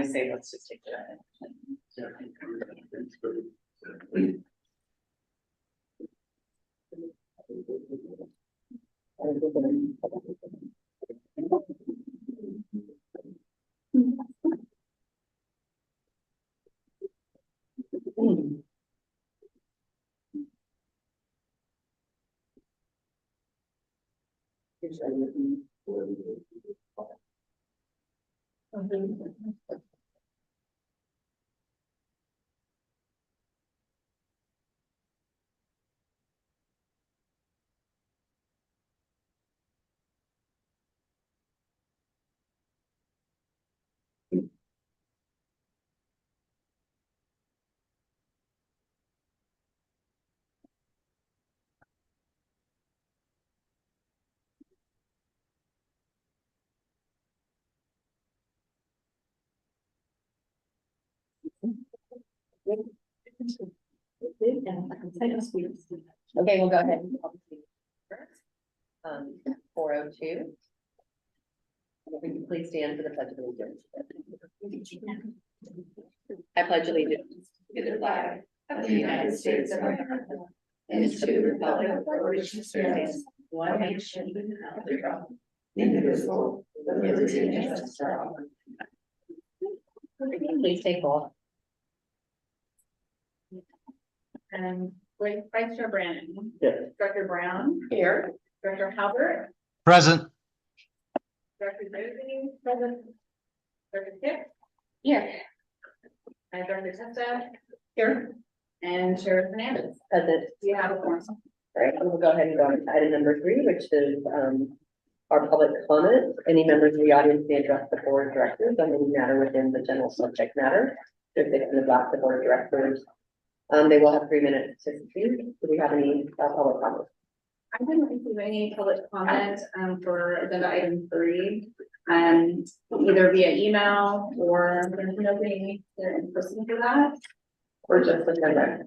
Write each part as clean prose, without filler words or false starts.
say, let's just take that. Okay, we'll go ahead and 402. If you please stand for the pledge of allegiance. I pledge allegiance to the flag of the United States of America and to the republic for which it stands, one nation, under God, indivisible, with liberty and justice for all. Please take roll. And Vice Chair Brandon. Here. Director Brown. Here. Director Halbert. Present. Director Dozy. Present. Director Kipp. Here. And Director Testa. Here. And Chair Fernandez. Present. Do you have a form? All right, we'll go ahead and go on to item number 3, which is our public comment. Any members of the audience may address the board of directors on any matter within the general subject matter. If they can adopt the board of directors, they will have 3 minutes to speak. Do we have any public comments? I didn't receive any public comment for agenda item 3, either via email or there's nobody there in person for that. Or just the agenda?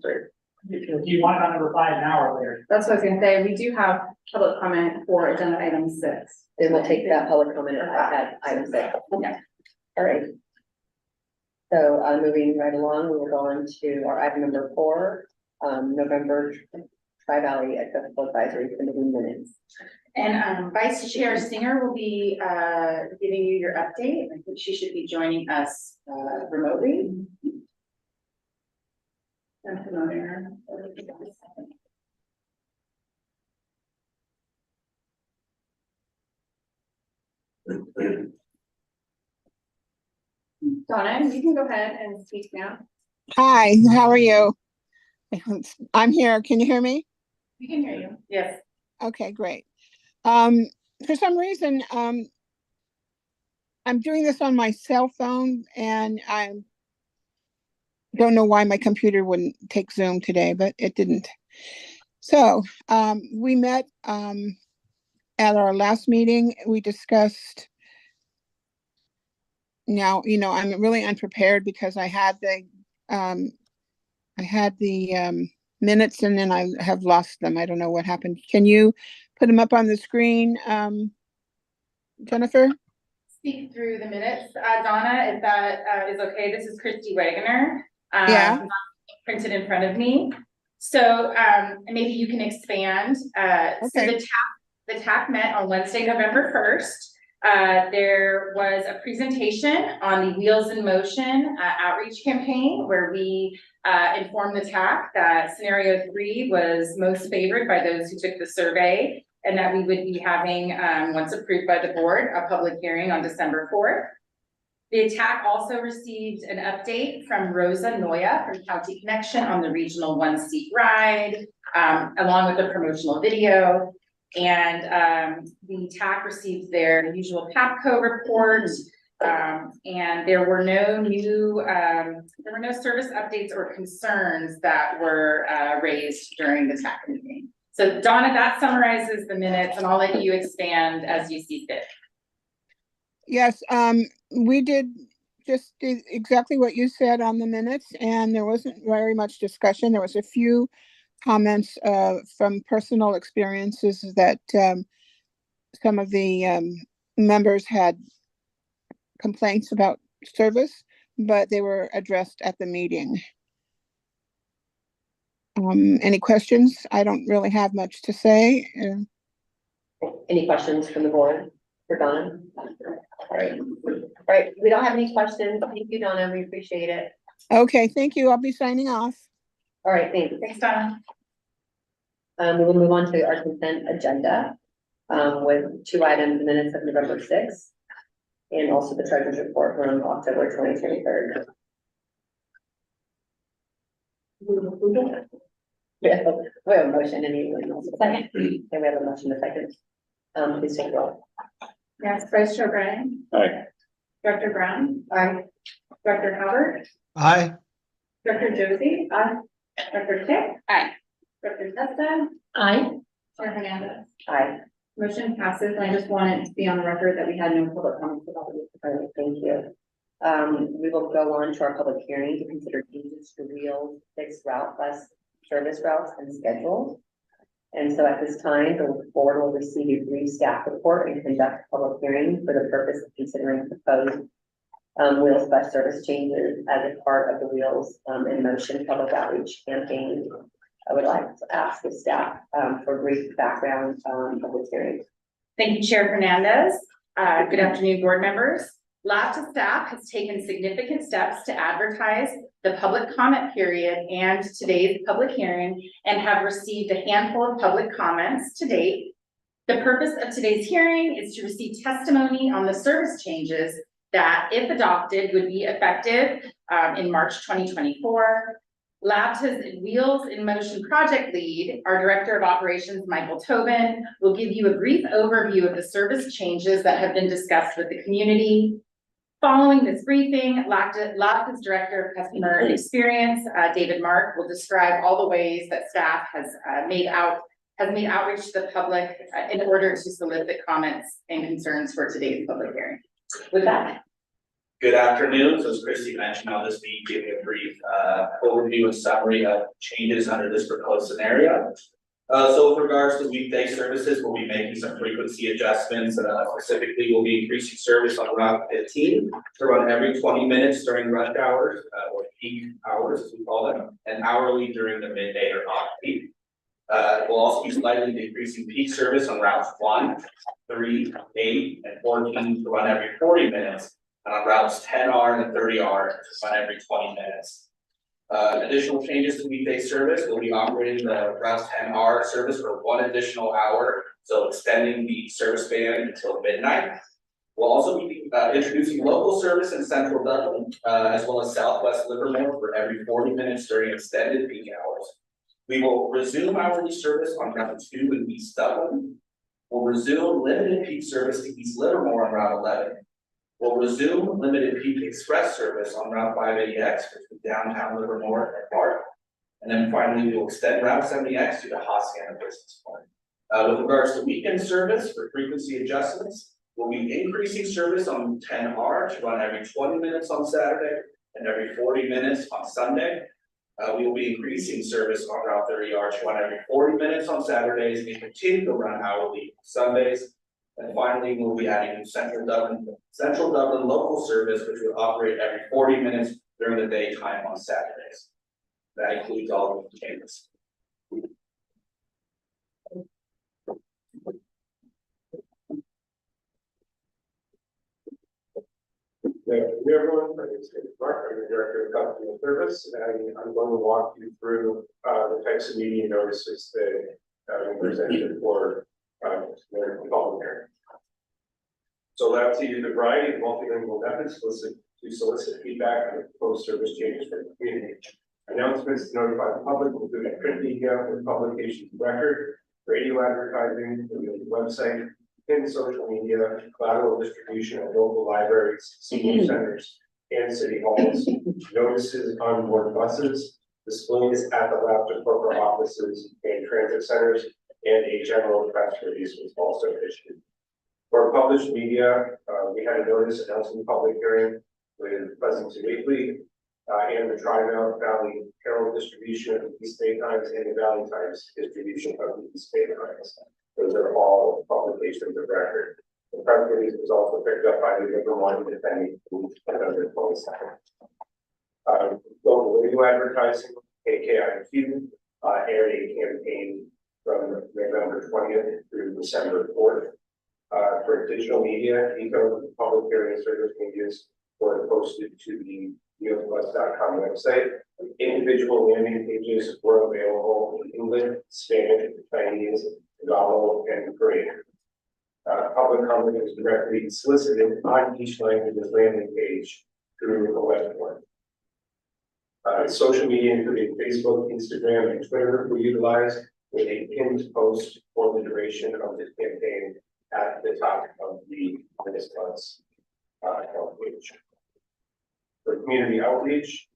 If you want it on number 5 now or later. That's what I was gonna say. We do have public comment for agenda item 6. Then we'll take that public comment at item 6. Okay. All right. So moving right along, we will go on to our item number 4, November Tri-Valley Accessible Advisory Committee minutes. And Vice Chair Singer will be giving you your update. I think she should be joining us remotely. I'm promoting her. Donna, you can go ahead and speak now. Hi, how are you? I'm here. Can you hear me? We can hear you. Yes. Okay, great. For some reason, I'm doing this on my cell phone and I don't know why my computer wouldn't take Zoom today, but it didn't. So we met at our last meeting. We discussed. Now, I'm really unprepared because I had the minutes and then I have lost them. I don't know what happened. Can you put them up on the screen, Jennifer? Speak through the minutes, Donna, if that is okay. This is Christy Wagoner. Yeah. Printed in front of me. So maybe you can expand. Okay. So the TAC met on Wednesday, November 1st. There was a presentation on the Wheels in Motion outreach campaign where we informed the TAC that scenario 3 was most favored by those who took the survey, and that we would be having, once approved by the board, a public hearing on December 4th. The TAC also received an update from Rosa Noya from County Connection on the regional 1-seat ride, along with a promotional video. And the TAC received their usual PAPCO report, and there were no service updates or concerns that were raised during the TAC meeting. So Donna, that summarizes the minutes, and I'll let you expand as you see fit. Yes, we did just exactly what you said on the minutes, and there wasn't very much discussion. There was a few comments from personal experiences that some of the members had complaints about service. but they were addressed at the meeting. Any questions? I don't really have much to say. Any questions from the board for Donna? All right, we don't have any questions. Thank you, Donna, we appreciate it. Okay, thank you. I'll be signing off. All right, thanks. Thanks, Donna. We will move on to our consent agenda, with 2 items, minutes of November 6th, and also the treasurer's report from October 2023. We have a motion and anyone else. Second. Okay, we have a motion, a second. Please take roll. Yes, Vice Chair Bryan. Aye. Director Brown. Aye. Director Howard. Aye. Director Josie. Aye. Director Tick. Aye. Director Testa. Aye. Chair Hernandez. Aye. Motion passes. I just wanted to be on the record that we had no public comments about it. All right, thank you. We will go on to our public hearing to consider changes to wheels, fixed route bus service routes and schedules. And so at this time, the board will receive a brief staff report and conduct a public hearing for the purpose of considering proposed wheels bus service changes as a part of the Wheels in Motion public outreach campaign. I would like to ask the staff for a brief background on this hearing. Thank you, Chair Hernandez. Good afternoon, board members. LAVTA staff has taken significant steps to advertise the public comment period and today's public hearing and have received a handful of public comments to date. The purpose of today's hearing is to receive testimony on the service changes that, if adopted, would be effective in March 2024. LAVTA's Wheels in Motion project lead, our Director of Operations, Michael Tobin, will give you a brief overview of the service changes that have been discussed with the community. Following this briefing, LAVTA's Director of Customer Experience, David Mark, will describe all the ways that staff has made outreach to the public in order to solicit comments and concerns for today's public hearing. With that. Good afternoon. So as Christy mentioned, I'll just be giving a brief overview and summary of changes under this proposed scenario. So with regards to weekday services, we'll be making some frequency adjustments. Specifically, we'll be increasing service on Route 15 to run every 20 minutes during rush hours or peak hours, as we call them, and hourly during the midday or off-peak. We'll also be slightly decreasing peak service on routes 1, 3, 8, and 14 to run every 40 minutes, and on routes 10R and 30R to run every 20 minutes. Additional changes to weekday service, we'll be operating the routes 10R service for 1 additional hour, so extending the service band until midnight. We'll also be introducing local service in Central Dublin, as well as Southwest Livermore for every 40 minutes during extended peak hours. We will resume hourly service on Route 2 in East Dublin. We'll resume limited peak service to East Livermore on Route 11. We'll resume limited peak express service on Route 580X between downtown Livermore and Bart. And then finally, we will extend Route 70X to the Hoscana Business Park. With regards to weekend service for frequency adjustments, we'll be increasing service on 10R to run every 20 minutes on Saturday and every 40 minutes on Sunday. We will be increasing service on Route 30R to run every 40 minutes on Saturdays and continue to run hourly on Sundays. And finally, we'll be adding Central Dublin local service, which will operate every 40 minutes during the daytime on Saturdays. That includes all of the changes. Good everyone, my name is David Mark, I'm the Director of Customer Service, and I'm going to walk you through the types of media notices that we presented for public hearing. So LAVTA used a variety of multilingual methods to solicit feedback on the proposed service changes for the community. Announcements to notify the public, including print media with publications of record, radio advertising, the website, in social media, collateral distribution at local libraries, senior centers, and city halls, notices on board buses, displays at the LAVTA corporate offices and transit centers, and a general press release was also issued. For published media, we had a notice announcing the public hearing with Pleasanton Weekly and the Tri-Valley Herald distribution of the East Bay Times and the Valley Times distribution of the East Bay Times. Those are all publications of record. The press release was also picked up by the Livermore Independent on November 22nd. radio advertising, KKIQ, aired a campaign from November 20th through December 4th. For digital media, eco public hearing service changes were posted to the wheelsplus.com website. Individual landing pages were available in English, Spanish, Chinese, Tagalog, and Korean. Public comment is directly solicited on each language's landing page through a web form. Social media, including Facebook, Instagram, and Twitter, were utilized with a pinned post for the duration of this campaign at the top of the Wheelsplus page. For community outreach,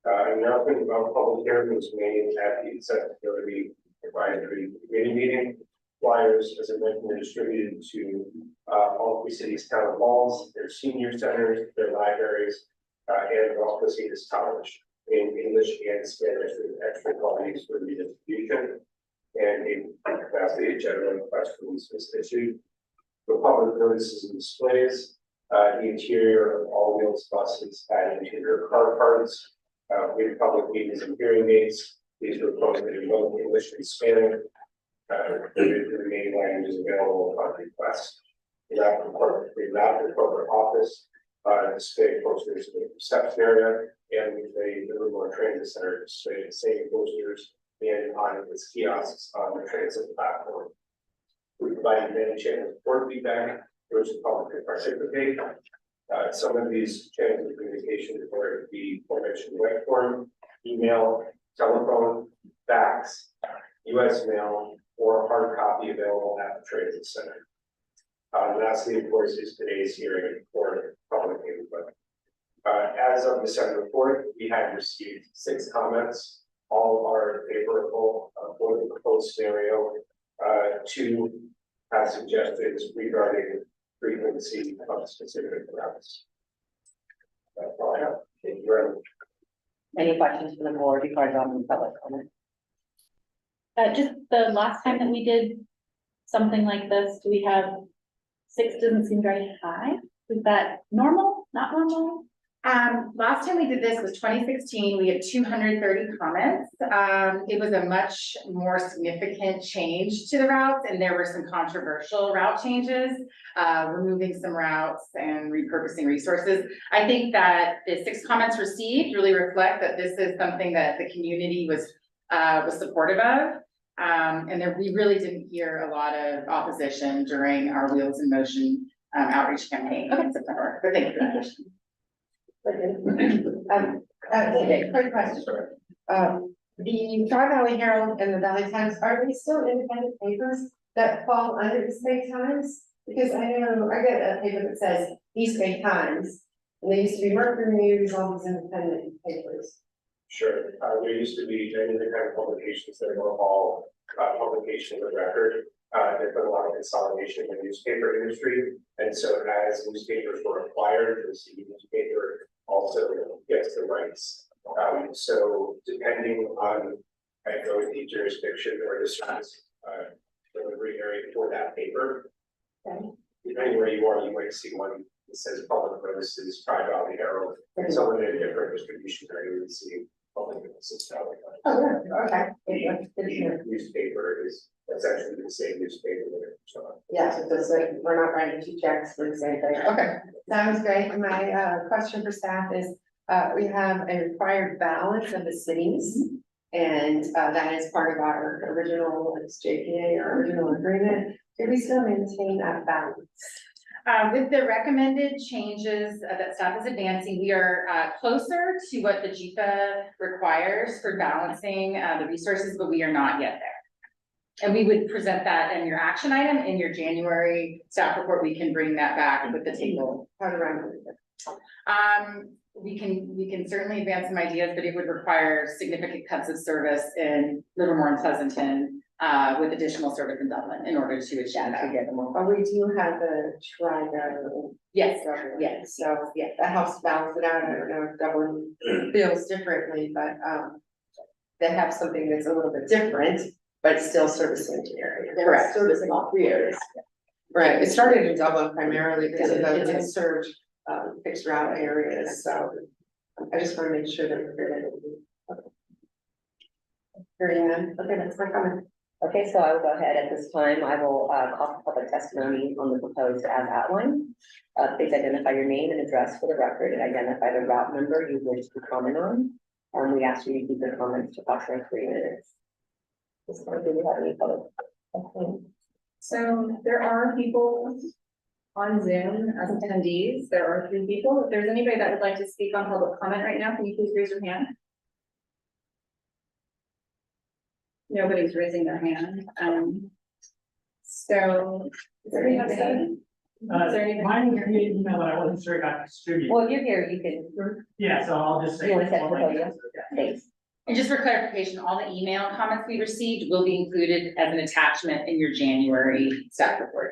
an announcement about public hearing was made at the accessibility advisory committee meeting. Flyers, as I mentioned, were distributed to all three cities' town halls, their senior centers, their libraries, and also cities college in English and Spanish with extra copies for redistribution. And a capacity general request release was issued. For public notices and displays, the interior of all wheels buses had interior car parts, with public meetings and hearing aids. These were posted in both English and Spanish. The remaining languages available upon request. The LAVTA corporate office, display posters in the reception area, and the Livermore Transit Center displayed the same posters and on its kiosks on the transit platform. We provided many channels for feedback, which the public could participate. Some of these channels of communication were the aforementioned web form, email, telephone, fax, US mail, or hard copy available at the transit center. Lastly, of course, is today's hearing for public input. As of December 4th, we had received 6 comments. All are favorable for the proposed scenario. 2 have suggestions regarding frequency of specific routes. That's all I have. Thank you very much. Any questions from the board before I go on to public comment? Just the last time that we did something like this, do we have 6 doesn't seem very high? Is that normal, not normal? Last time we did this was 2016, we had 230 comments. It was a much more significant change to the routes, and there were some controversial route changes, removing some routes and repurposing resources. I think that the 6 comments received really reflect that this is something that the community was supportive of. And there, we really didn't hear a lot of opposition during our Wheels in Motion outreach campaign in September. But thank you for that question. Quick question. The Tri-Valley Herald and the Valley Times, are they still independent papers that fall under the Bay Times? Because I know I get a paper that says East Bay Times, and they used to be Mercury News, all these independent papers. Sure. There used to be many different publications that were all publications of record. There's been a lot of consolidation in the newspaper industry. And so as newspapers were acquired, the city newspaper also gets the rights. So depending on the jurisdiction or the service delivery area for that paper, depending where you are, you might see one that says public notices, Tri-Valley Herald, and some of the different distribution area you would see public notices. Oh, yeah, okay. The newspaper is essentially the same newspaper. Yeah, so it's like, we're not writing 2 checks for the same thing. Okay, sounds great. My question for staff is, we have a required balance of the cities. And that is part of our original JPA, our original agreement. Do we still maintain that balance? With the recommended changes that staff is advancing, we are closer to what the JIPA requires for balancing the resources, but we are not yet there. And we would present that in your action item in your January staff report. We can bring that back with the table. How to run it? We can certainly advance some ideas, but it would require significant cuts of service in Livermore and Pleasanton with additional service in Dublin in order to achieve that. But we do have the Tri-Valley. Yes, Yes, so yeah, that helps balance it out. I don't know if Dublin feels differently, but they have something that's a little bit different, but still servicing the area. Correct. Servicing all 3 areas. Right, it started in Dublin primarily because of the surge fixed route areas, so I just want to make sure that we're good. Hearing none, okay, that's my comment. Okay, so I will go ahead at this time. I will call for public testimony on the proposed as outlined. Please identify your name and address for the record and identify the route number you wish to comment on. We ask you to keep your comments to approximately 3 minutes. This time, do we have any public? Okay. So there are people on Zoom as attendees. There are 3 people. If there's anybody that would like to speak on public comment right now, can you please raise your hand? Nobody's raising their hand. So is there anything? Is there anything? Mine was via email, but I wasn't sure it got distributed. Well, if you're here, you can, Yeah, so I'll just say. you want to set the podium? Thanks. And just for clarification, all the email comments we received will be included as an attachment in your January staff report.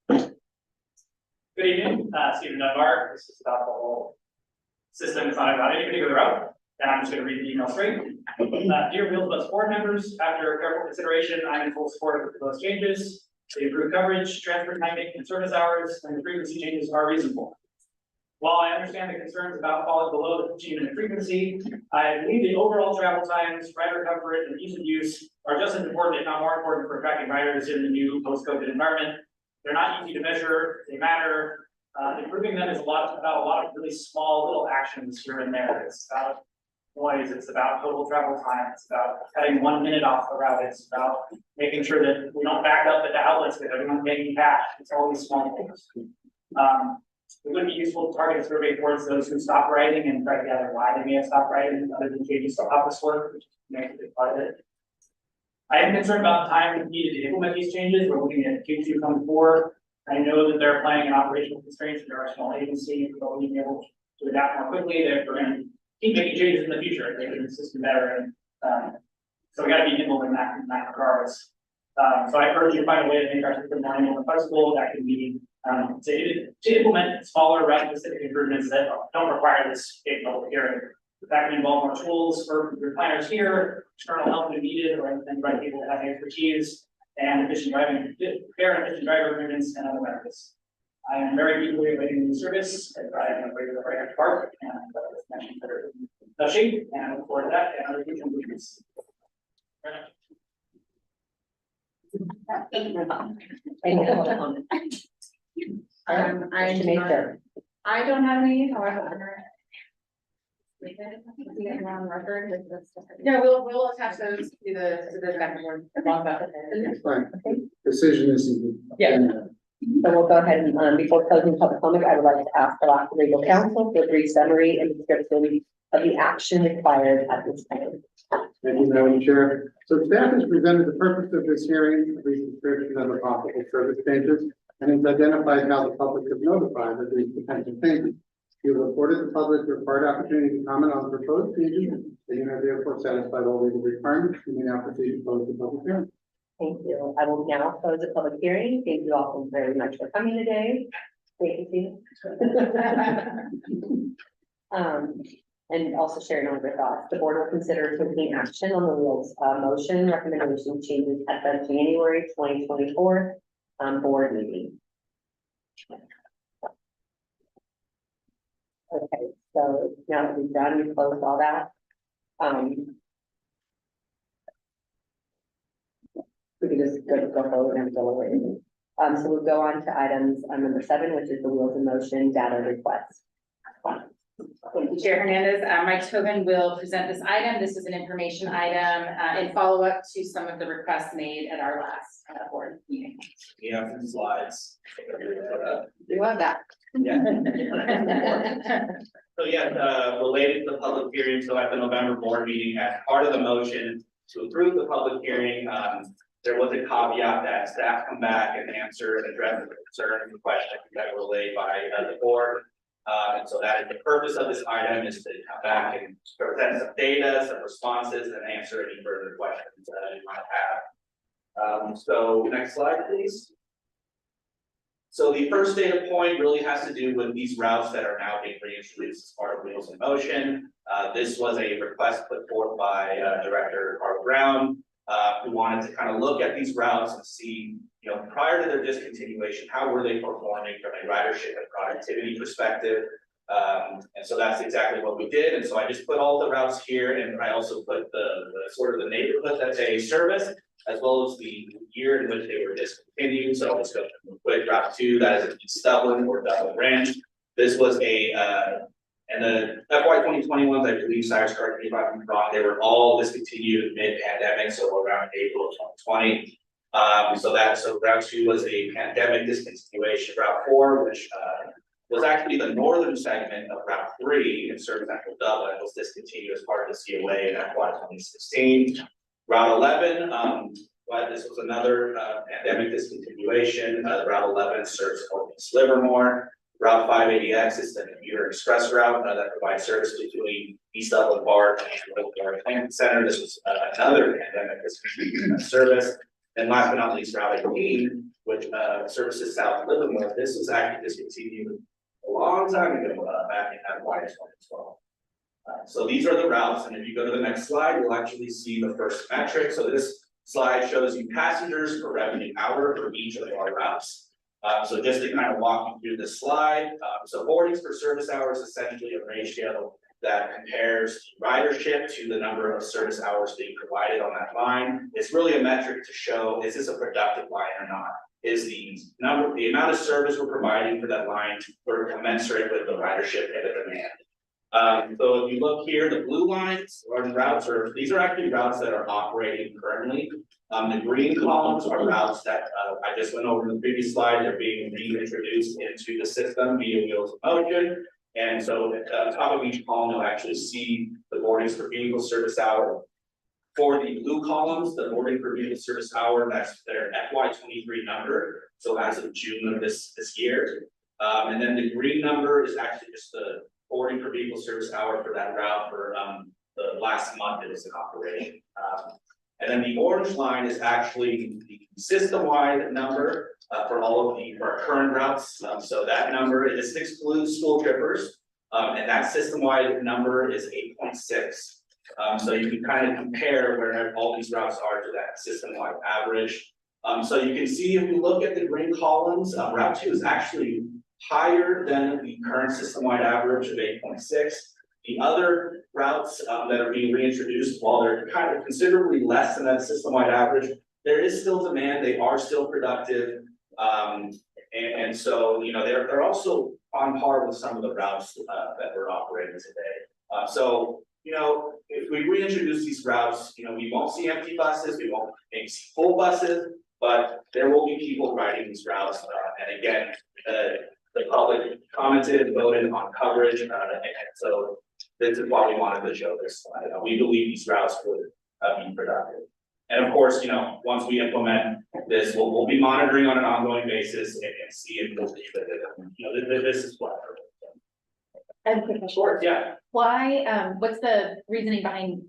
Good evening, Stephen Dunbar. This is about the whole system. It's not about any particular route, and I'm just gonna read the email straight. Dear Wheels Bus board members, after careful consideration, I'm in full support of the proposed changes. The improved coverage, transfer timing, and service hours, and the frequency changes are reasonable. While I understand the concerns about falling below the 15-minute frequency, I believe the overall travel times, rider comfort, and ease of use are just as important, if not more important, for attracting riders in the new post-COVID environment. They're not easy to measure, they matter. Improving them is about a lot of really small little actions here and there. It's about noise, it's about total travel time, it's about cutting 1 minute off the route, it's about making sure that we don't back up at the outlets with everyone making cash. It's all these small things. It would be useful to target a survey towards those who stop writing and try to gather why they may have stopped writing other than changes to office work, which makes a big part of it. I am concerned about the time needed to implement these changes. We're looking at Q2 coming forward. I know that they're planning an operational constraints. There are small agencies, but we'll be able to adapt more quickly. They're going to keep making changes in the future. They're making the system better. And so we got to be nimble in that regards. So I urge you to find a way to make our system more nimble and flexible. That can be to implement smaller route specific improvements that don't require this big public hearing. That can involve more tools for your planners here, external help if needed, or invite people that have expertise, and efficient driving, fair and efficient driver agreements and other benefits. I am very eagerly awaiting the service. I am afraid of the right park and mentioned that are in shape, and I look forward to that and other future improvements. Any public comment? I don't have any, however. We can get on record with this. Yeah, we'll attach those to the second one. It's fine. Decision is. Yeah. So we'll go ahead and, before closing public comment, I would like to ask the LAVTA legal counsel for a brief summary and description of the action required at this time. Thank you, Madam Chair. So staff has presented the purpose of this hearing, a brief description of the possible service changes, and has identified how the public is notified of these potential changes. You have afforded the public the required opportunity to comment on the proposed changes, and you have therefore satisfied all legal requirements. You may now proceed to close the public hearing. Thank you. I will now close the public hearing. Thank you all very much for coming today. Thank you. And also sharing all your thoughts. The board will consider taking action on the wheels motion recommendation changes at the January 2024 board meeting. Okay, so now that we've done, we've closed all that. We can just go forward and go away. So we'll go on to items number 7, which is the wheels in motion data request. Thank you, Chair Hernandez. Mike Tobin will present this item. This is an information item in follow-up to some of the requests made at our last board meeting. We have some slides. We love that. Yeah. So yeah, related to the public hearing, so at the November board meeting, as part of the motion to approve the public hearing, there was a caveat that staff come back and answer and address the concerns and questions that were laid by the board. And so that is the purpose of this item, is to come back and present some data, some responses, and answer any further questions that you might have. So next slide, please. So the first data point really has to do with these routes that are now being reintroduced as part of Wheels in Motion. This was a request put forth by Director Carl Brown, who wanted to kind of look at these routes and see, you know, prior to their discontinuation, how were they performing from a ridership and productivity perspective? And so that's exactly what we did, and so I just put all the routes here, and I also put the sort of the neighborhood that they service, as well as the year in which they were discontinued, so I'll just go through quick. Route 2, that is in Dublin or Dublin Ranch. This was and the FY 2021, I believe, Cyrus, correct me if I'm wrong, they were all discontinued mid-pandemic, so around April of 2020. So route 2 was a pandemic discontinuation. Route 4, which was actually the northern segment of route 3 in Central Dublin, was discontinued as part of the COA in FY 2016. Route 11, but this was another pandemic discontinuation. Route 11 serves East Livermore. Route 580X is the commuter express route that provides service between East Dublin Bar and Livermore Transit Center. This was another pandemic discontinued service. And last but not least, Route 18, which services South Livermore. This was actually discontinued a long time ago, back in FY 2012. So these are the routes, and if you go to the next slide, you'll actually see the first metric. So this slide shows you passengers per revenue hour for each of our routes. So just to kind of walk you through this slide, so boardings per service hour is essentially a ratio that compares ridership to the number of service hours being provided on that line. It's really a metric to show, is this a productive line or not? Is the amount of service we're providing for that line sort of commensurate with the ridership and the demand? So if you look here, the blue lines are the routes, or these are actually routes that are operating currently. The green columns are routes that I just went over in the previous slide. They're being reintroduced into the system via wheels of motion. And so at the top of each column, you'll actually see the boardings per vehicle service hour. For the blue columns, the boarding per vehicle service hour, that's their FY 23 number. So as of June of this year. And then the green number is actually just the boarding per vehicle service hour for that route for the last month it was in operation. And then the orange line is actually the system-wide number for all of our current routes. So that number, this excludes school trippers, and that system-wide number is 8.6. So you can kind of compare where all these routes are to that system-wide average. So you can see if you look at the green columns, Route 2 is actually higher than the current system-wide average of 8.6. The other routes that are being reintroduced, while they're kind of considerably less than that system-wide average, there is still demand. They are still productive, and so they're also on par with some of the routes that we're operating today. So if we reintroduce these routes, we won't see empty buses. We won't maybe see full buses, but there will be people riding these routes. And again, the public commented and voted on coverage, and so this is why we wanted to show this slide. We believe these routes would be productive. And of course, once we implement this, we'll be monitoring on an ongoing basis and see if we'll see that this is what. I have a quick question. Sure, yeah. Why, what's the reasoning behind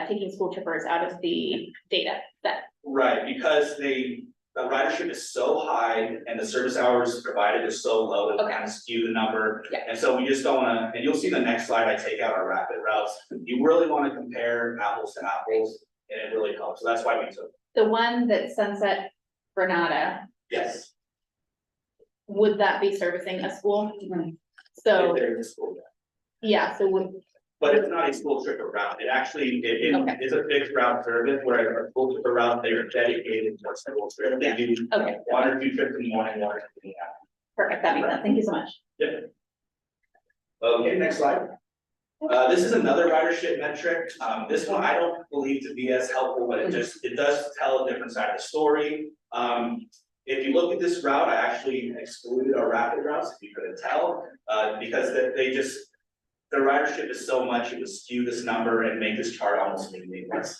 taking school trippers out of the data set? Right, because the ridership is so high and the service hours provided is so low, it kind of skew the number. Yeah. And so we just don't want to, and you'll see the next slide, I take out our rapid routes. You really want to compare apples to apples, and it really helps. So that's why we took. The one that Sunset Granada, Yes. would that be servicing a school? So, If they're in the school, yeah, so would, but it's not a school tripper route. It actually, Okay. it's a fixed route service, where our school tripper route, they are dedicated to a school trip. They do okay, 1 or 2 trips in the morning, 1 or 2 in the afternoon. perfect, that makes sense, thank you so much. Yep. Okay, next slide. This is another ridership metric. This one I don't believe to be as helpful, but it does tell a different side of the story. If you look at this route, I actually excluded our rapid routes, if you couldn't tell, because the ridership is so much, it would skew this number and make this chart almost meaningless.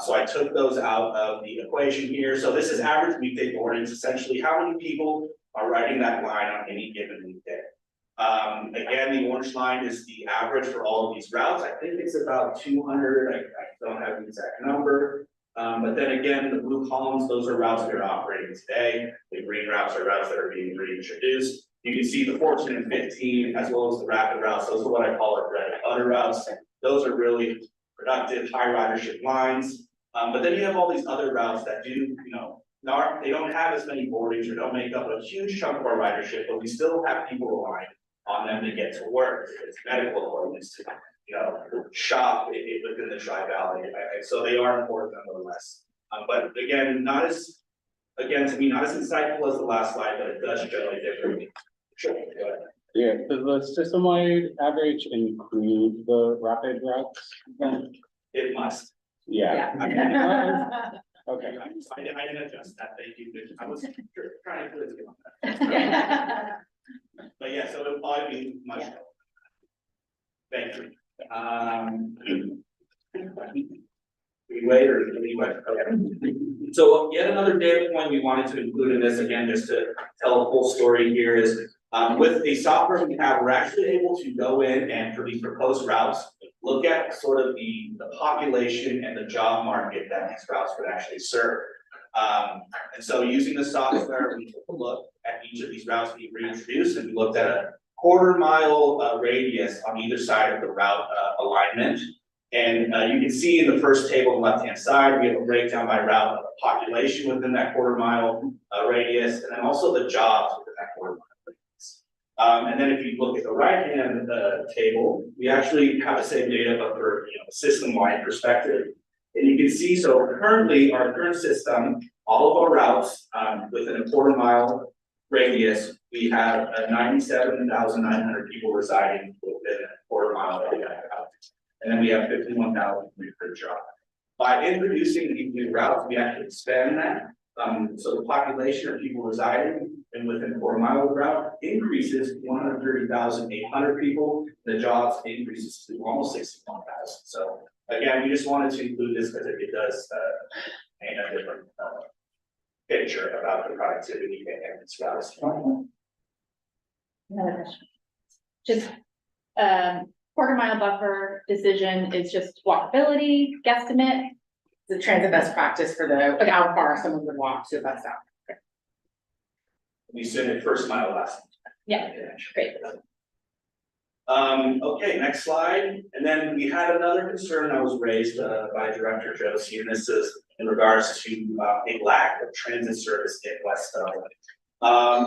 So I took those out of the equation here. So this is average weekday boardings, essentially how many people are riding that line on any given weekday. Again, the orange line is the average for all of these routes. I think it's about 200. I don't have the exact number. But then again, the blue columns, those are routes that are operating today. The green routes are routes that are being reintroduced. You can see the 14 and 15, as well as the rapid routes. Those are what I call our bread and butter routes. Those are really productive, high ridership lines. But then you have all these other routes that do, they don't have as many boardings or don't make up a huge chunk of our ridership, but we still have people relying on them to get to work, it's medical appointments to, shop within the Tri-Valley. So they are important nonetheless. But again, to me, not as insightful as the last slide, but it does generally differently. Sure, go ahead. Yeah, does the system-wide average include the rapid routes then? It must. Yeah. Okay. I didn't adjust that, thank you, I was trying to get on that. But yeah, so it'll probably be much. Yeah. Thank you. We wait or anyway, okay. So yet another data point we wanted to include in this, again, just to tell a full story here is, with the software we have, we're actually able to go in and for these proposed routes, look at sort of the population and the job market that these routes would actually serve. And so using the software, we took a look at each of these routes being reintroduced, and we looked at a quarter-mile radius on either side of the route alignment. And you can see in the first table on the left-hand side, we have a breakdown by route of the population within that quarter-mile radius, and then also the jobs within that quarter-mile radius. And then if you look at the right-hand table, we actually have the same data, but for a system-wide perspective. And you can see, so currently, our current system, all of our routes within a quarter-mile radius, we have 97,900 people residing within a quarter-mile area. And then we have 51,000 per job. By introducing these new routes, we actually expand that. So the population of people residing and within a quarter-mile route increases 130,800 people. The jobs increases to almost 61,000. So again, we just wanted to include this because it does paint a different picture about the productivity and its routes. Another question. Just, quarter-mile buffer decision is just walkability, guesstimate. The transit best practice for how far someone would walk to a bus stop. We said it first mile last. Yeah, great. Okay, next slide. And then we had another concern that was raised by Director Josie, and this is in regards to a lack of transit service in West Dublin.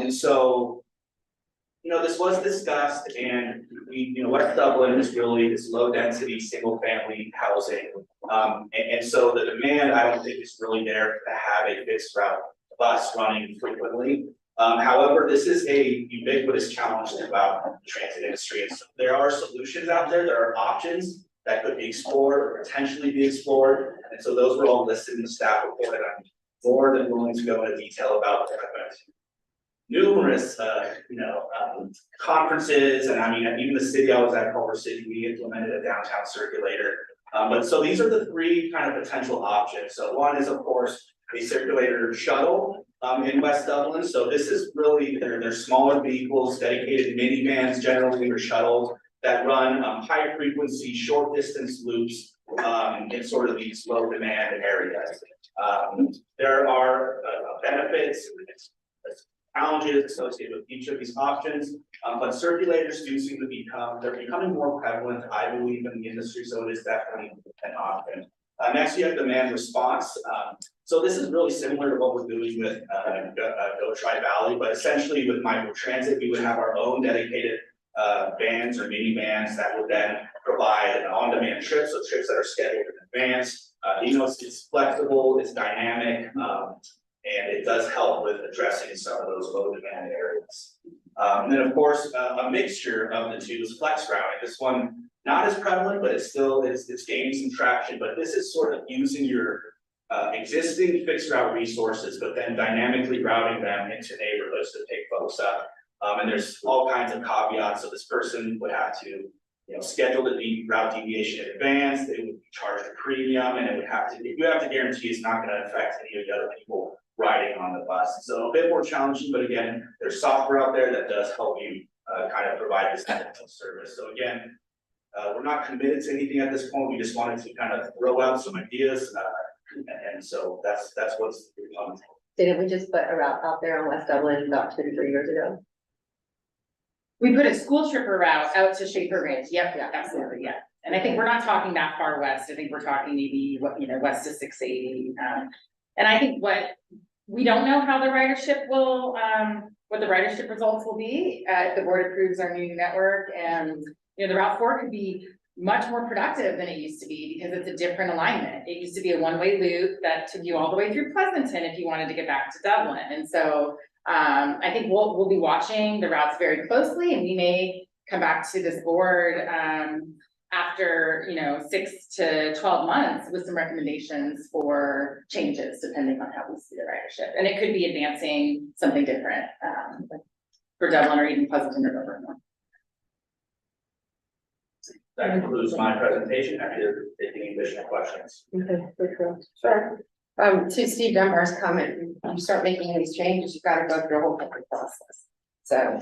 And so, this was discussed, and West Dublin is really this low density, single family housing. And so the demand, I don't think is really there to have a fixed route bus running frequently. However, this is a ubiquitous challenge about the transit industry. And so there are solutions out there, there are options that could be explored or potentially be explored. And so those were all listed in the staff report, and I'm more than willing to go into detail about that. Numerous, conferences, and even the city I was at, Culver City, we implemented a downtown circulator. But so these are the three kind of potential options. So one is, of course, a circulator shuttle in West Dublin. So this is really, they're smaller vehicles, dedicated minivans generally, or shuttles that run high frequency, short distance loops in sort of these low demand areas. There are benefits, challenges associated with each of these options, but circulators do seem to they're becoming more prevalent, I believe, in the industry, so it is definitely an option. Next, you have demand response. So this is really similar to what we're doing with Go Tri-Valley, but essentially with microtransit, we would have our own dedicated vans or minivans that would then provide an on-demand trip, so trips that are scheduled in advance. It's flexible, it's dynamic, and it does help with addressing some of those low demand areas. And then of course, a mixture of the two is flex routing. This one, not as prevalent, but it's gaining some traction, but this is sort of using your existing fixed route resources, but then dynamically routing them into neighborhoods to pick folks up. And there's all kinds of caveats. So this person would have to, schedule the route deviation in advance. They would be charged a premium, and you have to guarantee it's not going to affect any of the other people riding on the bus. So a bit more challenging, but again, there's software out there that does help you kind of provide this type of service. So again, we're not committed to anything at this point. We just wanted to kind of throw out some ideas, and so that's what's coming. Didn't we just put a route out there on West Dublin about 2 to 3 years ago? We put a school tripper route out to Shaper Ridge. Yep, yeah, absolutely, yeah. And I think we're not talking that far west. I think we're talking maybe west of 680. And I think what We don't know how the ridership will, what the ridership results will be, if the board approves our new network, and, you know, the Route 4 could be much more productive than it used to be, because it's a different alignment. It used to be a one-way loop that took you all the way through Pleasanton if you wanted to get back to Dublin, and so, I think we'll be watching the routes very closely, and we may come back to this board, after, you know, 6 to 12 months with some recommendations for changes, depending on how we see the ridership. And it could be advancing something different, for Dublin or even Pleasanton or Dover. That concludes my presentation. Happy to take any additional questions. Okay, for sure. Sure. To Steve Dunbar's comment, you start making these changes, you've got to go through a whole public process. So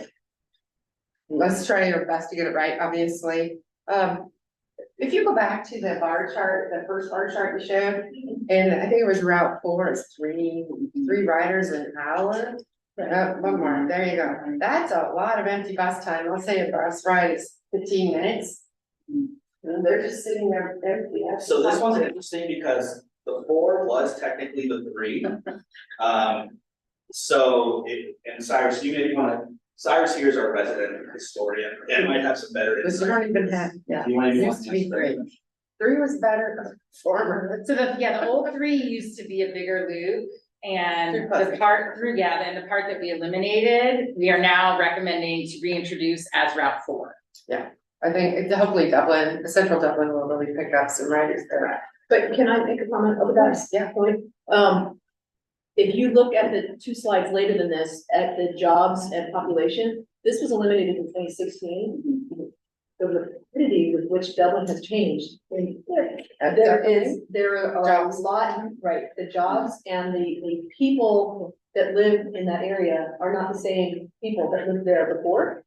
let's try your best to get it right, obviously. If you go back to the bar chart, the first bar chart you showed, and I think it was Route 4 is three riders an hour. One more, there you go. That's a lot of empty bus time. Let's say a bus ride is 15 minutes. And they're just sitting there empty. So this one's interesting because the 4 was technically the 3. And Cyrus, you maybe wanna, Cyrus here is our resident historian, and might have some better This insight. not even had, yeah. You wanna Used to be 3. 3 was better, former. So the old 3 used to be a bigger loop, and Through the Pleasanton. part and the part that we eliminated, we are now recommending to reintroduce as Route 4. I think hopefully Dublin, Central Dublin will really pick up some riders there. But can I make a comment over that? Yeah. Point? If you look at the 2 slides later than this, at the jobs and population, this was eliminated in 2016. The rapidity with which Dublin has changed. There are a Jobs. lot, right, the jobs and the people that live in that area are not the same people that lived there before.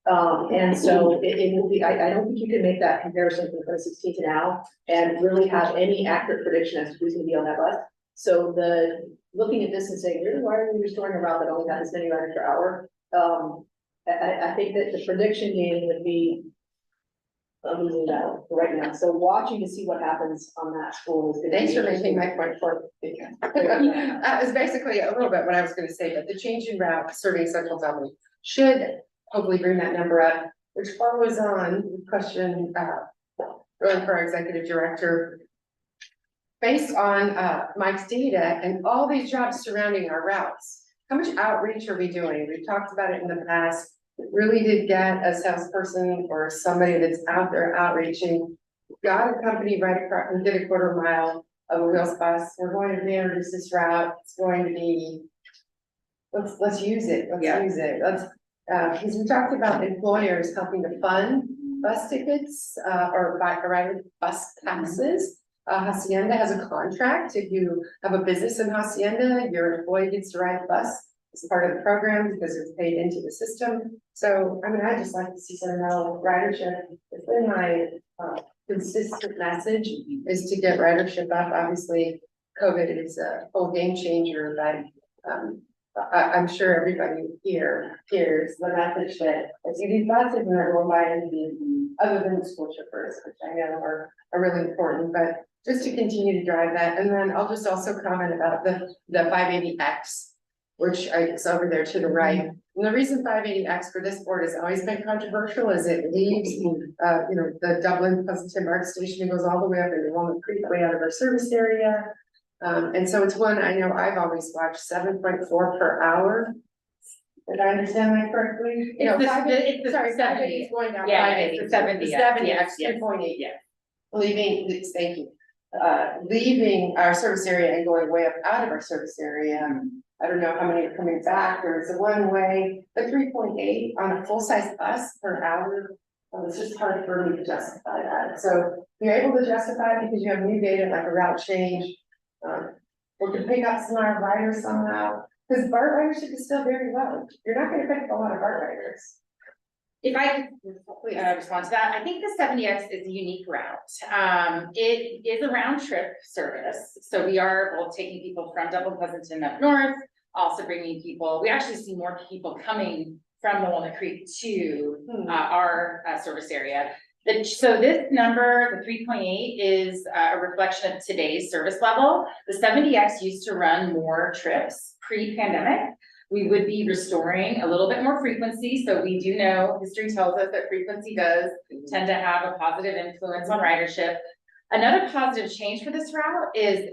And so it will be, I don't think you can make that comparison from 2016 to now and really have any accurate prediction as to who's gonna be on that bus. So looking at this and saying, really, why are we restoring a route that only has this many riders per hour? I think that the prediction game would be losing that right now. So watching to see what happens on that school is. Thanks for making my point for that was basically a little bit what I was gonna say, but the change in route serving Central Dublin should hopefully bring that number up, which follows on the question, really for our executive director. Based on Mike's data and all these jobs surrounding our routes, how much outreach are we doing? We've talked about it in the past. It really did get a salesperson or somebody that's out there outreaching. Got a company right across and did a quarter mile of a wheels bus. We're going to reintroduce this route. It's going to be, let's use it. Let's use it. Because we talked about employers helping to fund bus tickets or bus passes. Hacienda has a contract. If you have a business in Hacienda, your employee gets to ride the bus as part of the program because it's paid into the system. So, I mean, I just like to see some ridership. It's been my consistent message is to get ridership up. Obviously, COVID is a whole game changer, but I'm sure everybody here hears the message that I see these buses and they're going by and other than the school shippers, which I know are really important, but just to continue to drive that. And then I'll just also comment about the 580X, which is over there to the right. And the reason 580X for this board has always been controversial is it leaves, the Dublin Pleasanton BART station goes all the way up into Walnut Creek, way out of our service area. And so it's one I know I've always watched 7.4 per hour. Did I understand that correctly? It's the 70. It's going down. Yeah, 580. it's the 70. 70, Yes, 2.8. yeah. Thank you. Leaving our service area and going way up out of our service area. I don't know how many are coming back, or it's a one way, but 3.8 on a full size bus per hour. It's just hard for me to justify that. So you're able to justify it because you have new data like a route change. We can pick up some of our riders somehow, because BART ridership is still very low. You're not gonna pick up a lot of BART riders. If I could respond to that, I think the 70X is a unique route. It is a round trip service. So we are both taking people from Dublin Pleasanton up north, also bringing people, we actually see more people coming from the Walnut Creek to our service area. So this number, the 3.8, is a reflection of today's service level. The 70X used to run more trips. pre-pandemic. We would be restoring a little bit more frequency, so we do know, history tells us that frequency does tend to have a positive influence on ridership. Another positive change for this route is,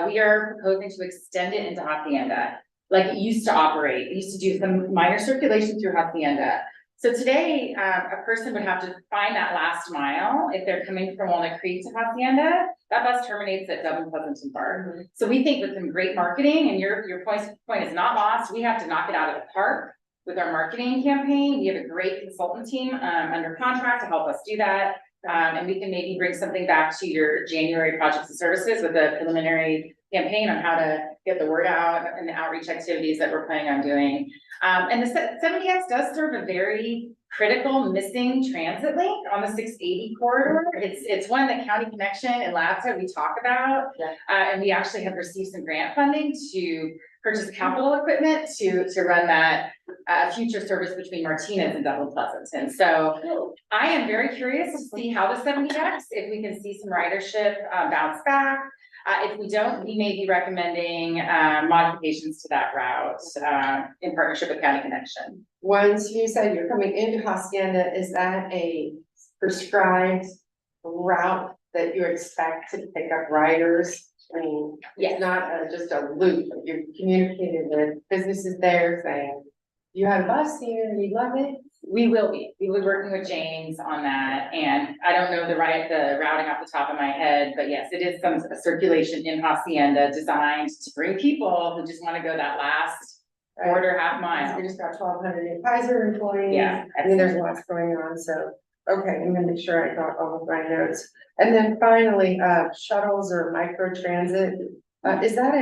we are proposing to extend it into Hacienda, like it used to operate. It used to do some minor circulation through Hacienda. So today, a person would have to find that last mile if they're coming from Walnut Creek to Hacienda. That bus terminates at Dublin Pleasanton Park. So we think with some great marketing, and your point is not lost, we have to knock it out of the park with our marketing campaign. We have a great consultant team under contract to help us do that. And we can maybe bring something back to your January projects and services with a preliminary campaign on how to get the word out and the outreach activities that we're planning on doing. And the 70X does serve a very critical missing transit link on the 680 corridor. It's one that County Connection and LAVTA we talk about. And we actually have received some grant funding to purchase capital equipment to run that future service between Martinez and Dublin Pleasanton. So I am very curious to see how the 70X, if we can see some ridership bounce back. If we don't, we may be recommending modifications to that route in partnership with County Connection. Once you said you're coming into Hacienda, is that a prescribed route that you expect to pick up riders? I mean, Yes. it's not just a loop, you're communicating with businesses there saying, you have a bus here, you love it. We will be working with James on that, and I don't know the routing off the top of my head, but yes, it is some circulation in Hacienda designed to bring people who just want to go that last quarter, half mile. We just got 1,200 new Kaiser employees. Yeah. I mean, there's lots going on, so, okay, I'm gonna make sure I got all of my notes. And then finally, shuttles or micro transit, is that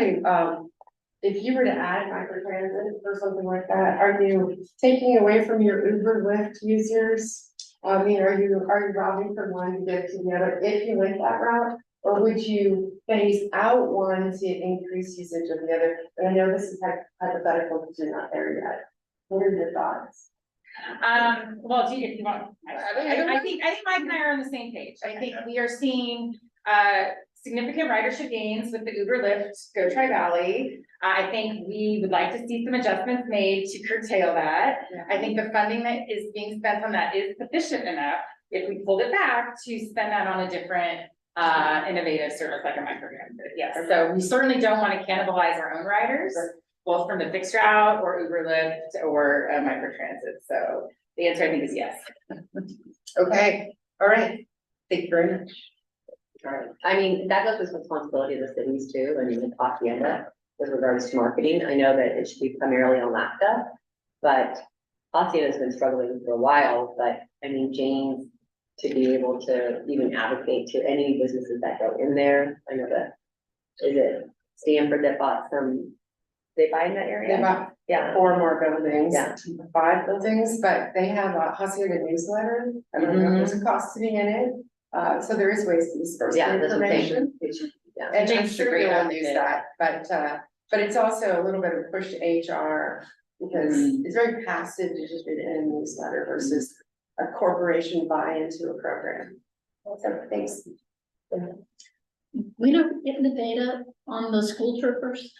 if you were to add microtransit or something like that, are you taking away from your Uber Lyft users? I mean, are you routing from one to get to the other if you went that route? Or would you phase out one to increase usage of the other? And I know this is hypothetical because you're not there yet. What are your thoughts? Well, if you want, I think Mike and I are on the same page. I think we are seeing significant ridership gains with the Uber Lyft Go Tri-Valley. I think we would like to see some adjustments made to curtail that. Yeah. I think the funding that is being spent on that is sufficient enough, if we pulled it back, to spend that on a different innovative service like a microtransit. Yes, so we certainly don't want to cannibalize our own riders, both from the fixed route or Uber Lyft or microtransit. So the answer I think is yes. Okay, all right. Thank you very much. Right. I mean, that goes with responsibility of the cities too. I mean, with Hacienda, with regards to marketing, I know that it should be primarily on LAVTA, but Hacienda's been struggling for a while, but I mean, James, to be able to even advocate to any businesses that go in there, I know that, is it Stanford that bought some, they buy in that area? They bought Yeah. 4 more buildings, Yeah. 5 buildings, but they have a Hacienda newsletter. I don't know if there's a cost to be in it. So there is ways to disperse the Yeah, that's what I'm saying. information. It should- Yeah. And I'm James is a sure great they will use advocate. that, but it's also a little bit of push to HR. Because it's very passive to just read it in a newsletter versus a corporation buy into a program. So thanks. We don't get the data on the school troopers.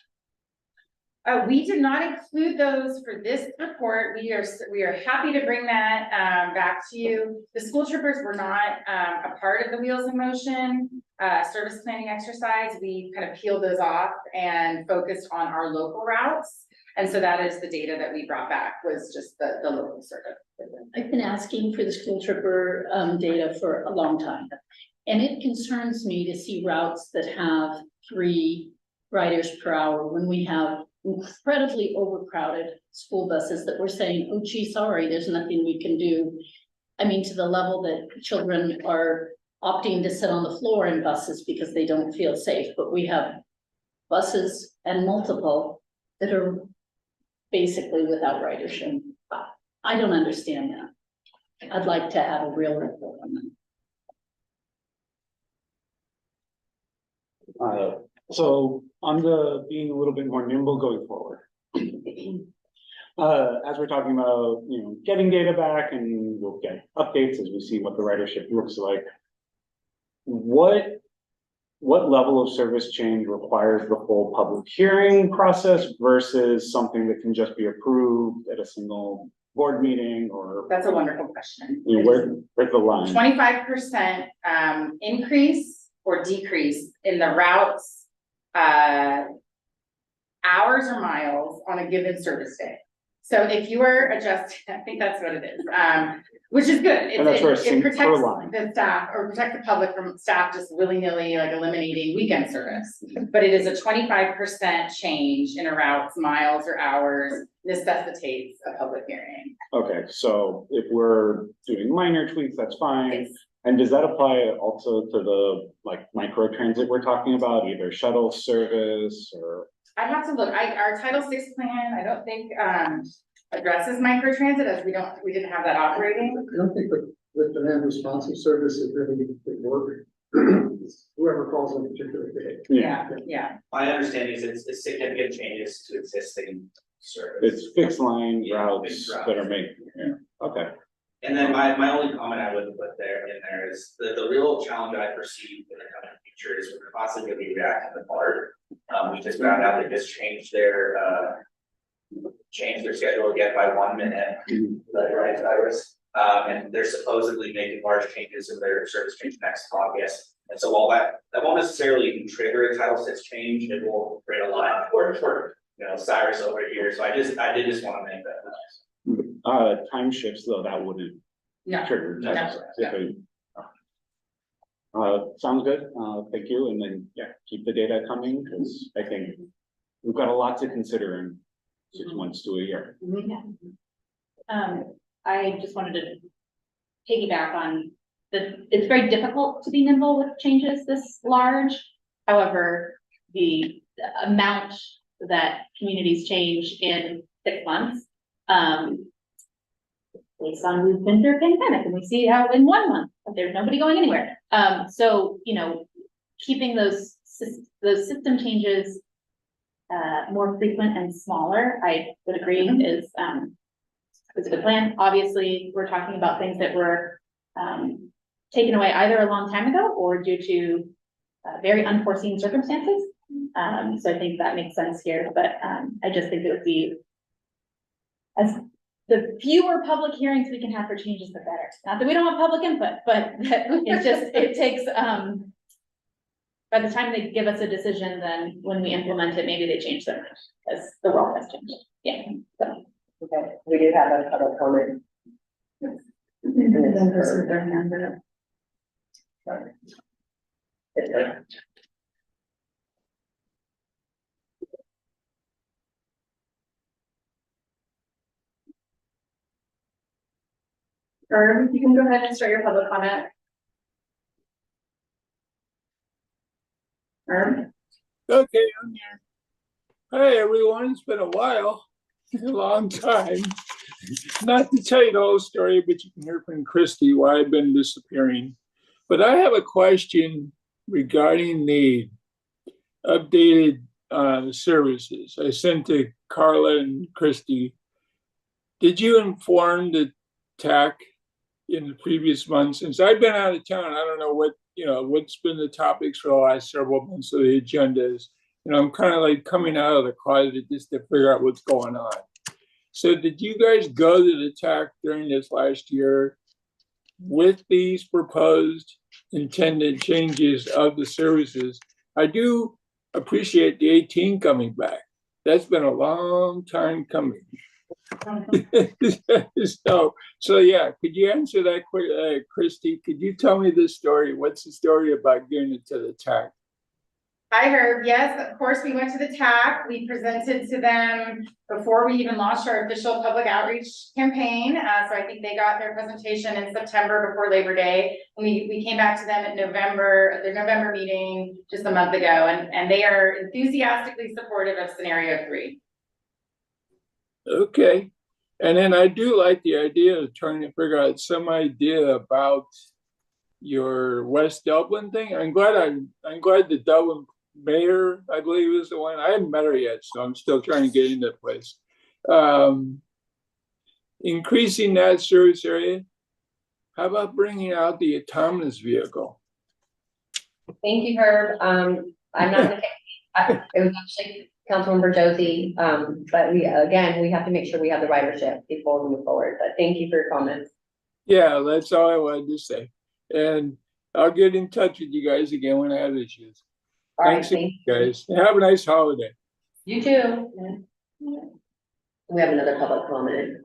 We did not include those for this report. We are happy to bring that back to you. The school troopers were not a part of the Wheels in Motion service planning exercise. We kind of peeled those off and focused on our local routes. And so that is the data that we brought back, was just the local service. I've been asking for the school trooper data for a long time. And it concerns me to see routes that have 3 riders per hour when we have incredibly overcrowded school buses that we're saying, oh gee, sorry, there's nothing we can do. I mean, to the level that children are opting to sit on the floor in buses because they don't feel safe, but we have buses and multiple that are basically without ridership. I don't understand that. I'd like to have a real report on that. So on the being a little bit more nimble going forward. As we're talking about, getting data back, and we'll get updates as we see what the ridership looks like. What what level of service change requires the full public hearing process versus something that can just be approved at a single board meeting or, That's a wonderful question. you know, where's the line? 25% increase or decrease in the routes, hours or miles on a given service day. So if you are adjusting, I think that's what it is, which is good. And that's for a It single per protects line. the staff or protect the public from staff just willy-nilly like eliminating weekend service. But it is a 25% change in a route's miles or hours necessitates a public hearing. Okay, so if we're doing minor tweaks, that's fine. Yes. And does that apply also to the like micro transit we're talking about, either shuttle service or? I'd have to look, our Title VI plan, I don't think, addresses microtransit as we didn't have that operating. I don't think with demand responsive service is really would work. Whoever calls on a particular day. Yeah. My understanding is it's significant changes to existing service. It's fixed line routes Fixed routes. that are made, yeah, okay. And then my only comment I would put there is the real challenge I perceive in the coming future is we're constantly gonna be reacting to BART. We just found out they just changed their schedule again by 1 minute. Is that right, Cyrus? And they're supposedly making large changes in their service change next August. And so while that won't necessarily trigger a Title VI change, it will create a lot of work for, Cyrus over here. So I did just want to make that. Time shifts though, that wouldn't No, trigger. no, Title VI. Sounds good, thank you, and then, yeah, keep the data coming, because I think we've got a lot to consider in 6 months to a year. I just wanted to piggyback on it's very difficult to be nimble with changes this large. However, the amount that communities change in 6 months, based on we've been through a pandemic and we see how in 1 month, there's nobody going anywhere. So, keeping those system changes more frequent and smaller, I would agree is a good plan. Obviously, we're talking about things that were taken away either a long time ago or due to very unforeseen circumstances. So I think that makes sense here, but I just think it would be as the fewer public hearings we can have for changes, the better. Not that we don't want public input, but it takes, by the time they give us a decision, then when we implement it, maybe they change their mind, because the world has changed. Yeah. So. Okay, we do have a public comment. Or you can go ahead and start your public comment. Okay, I'm here. Hi, everyone. It's been a while, a long time. Not to tell you the whole story, but you can hear from Christy why I've been disappearing. But I have a question regarding the updated services. I sent to Carla and Christy. Did you inform the TAC in the previous months? Since I've been out of town, I don't know what's been the topics for the last several months of the agendas. I'm kind of like coming out of the closet just to figure out what's going on. So did you guys go to the TAC during this last year with these proposed intended changes of the services? I do appreciate the 18 coming back. That's been a long time coming. So yeah, could you answer that quick, Christy? Could you tell me this story? What's the story about giving it to the TAC? Hi, Herb. Yes, of course, we went to the TAC. We presented to them before we even launched our official public outreach campaign. So I think they got their presentation in September before Labor Day. We came back to them at their November meeting just a month ago, and they are enthusiastically supportive of scenario 3. Okay. And then I do like the idea of trying to figure out some idea about your West Dublin thing. I'm glad the Dublin mayor, I believe, is the one. I haven't met her yet, so I'm still trying to get into the place. Increasing that service area. How about bringing out the autonomous vehicle? Thank you, Herb. I'm not gonna, it was actually Councilmember Josie, but we have to make sure we have the ridership before we move forward, but thank you for your comments. Yeah, that's all I wanted to say. And I'll get in touch with you guys again when I have issues. All right, Thanks, thank you. guys. Have a nice holiday. You too. We have another public comment.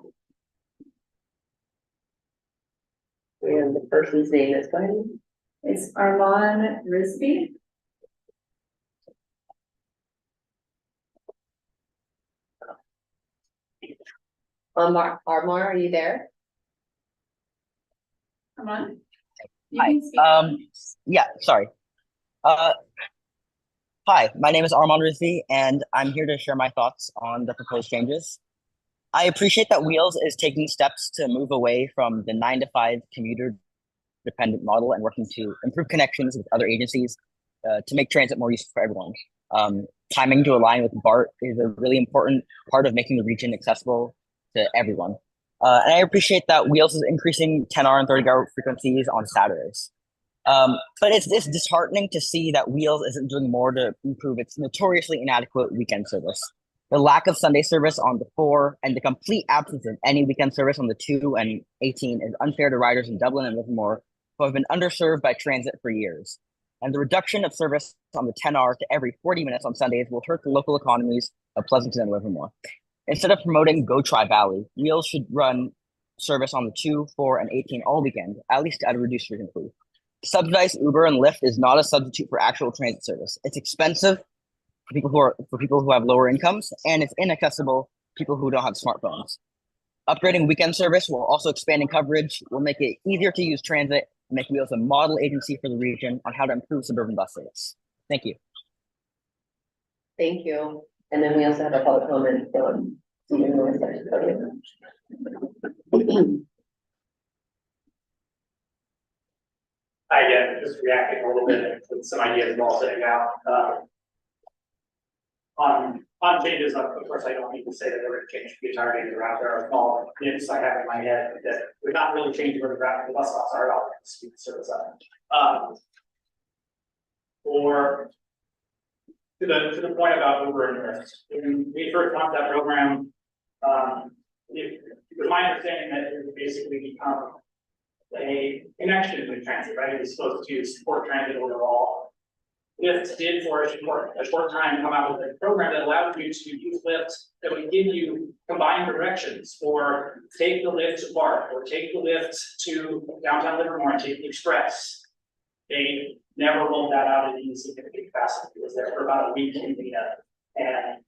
And the person's name is going. It's Armand Risby. Armar, are you there? Come on. Hi, yeah, sorry. Hi, my name is Armand Rizvi, and I'm here to share my thoughts on the proposed changes. I appreciate that Wheels is taking steps to move away from the 9 to 5 commuter-dependent model and working to improve connections with other agencies to make transit more useful for everyone. Timing to align with BART is a really important part of making the region accessible to everyone. And I appreciate that Wheels is increasing 10-hour and 30-hour frequencies on Saturdays. But it's disheartening to see that Wheels isn't doing more to improve its notoriously inadequate weekend service. The lack of Sunday service on the 4 and the complete absence of any weekend service on the 2 and 18 is unfair to riders in Dublin and Livermore who have been underserved by transit for years. And the reduction of service on the 10-hour to every 40 minutes on Sundays will hurt the local economies of Pleasanton and Livermore. Instead of promoting Go Tri Valley, Wheels should run service on the 2, 4, and 18 all weekend, at least at a reduced frequency. Subsidized Uber and Lyft is not a substitute for actual transit service. It's expensive for people who have lower incomes, and it's inaccessible to people who don't have smartphones. Upgrading weekend service while also expanding coverage will make it easier to use transit and make Wheels a model agency for the region on how to improve suburban bus service. Thank you. Thank you. And then we also have a public comment from Stephen Lewis. Hi again, just reacting a little bit with some ideas I'm all setting out. On changes, of course, I don't need to say that we're going to change the entirety of the route. There are small nits I have in my head that we're not really changing where the route the bus stops are at all. Speed service up. Or to the point about Uber and Lyft. When we first launched that program, it was my understanding that it would basically become a connection with transit, right? It was supposed to support transit overall. Lyft did for a short time come out with a program that allowed you to use Lyft that would give you combined directions for take the Lyft to BART or take the Lyft to downtown Livermore and take the Express. They never rolled that out in any significant capacity. It was there for about a week in Vienna. And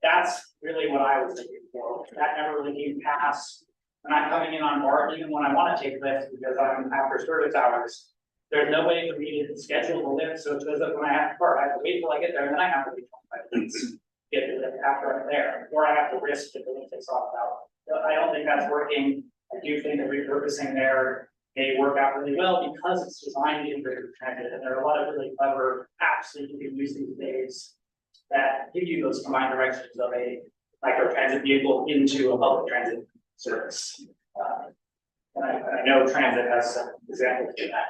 that's really what I was looking for. That never really came past. When I'm coming in on BART, even when I want to take Lyft because I'm after service hours, there's no way for me to schedule the Lyft, so it shows up when I have to BART. I have to wait till I get there, and then I have to wait 25 minutes to get the Lyft after I'm there, or I have to risk that the Lyft takes off out. So I don't think that's working. I do think that repurposing there may work out really well because it's designed to integrate with transit, and there are a lot of really clever apps that you can use these days that give you those combined directions of a micro transit vehicle into a public transit service. And I know transit has some examples of that.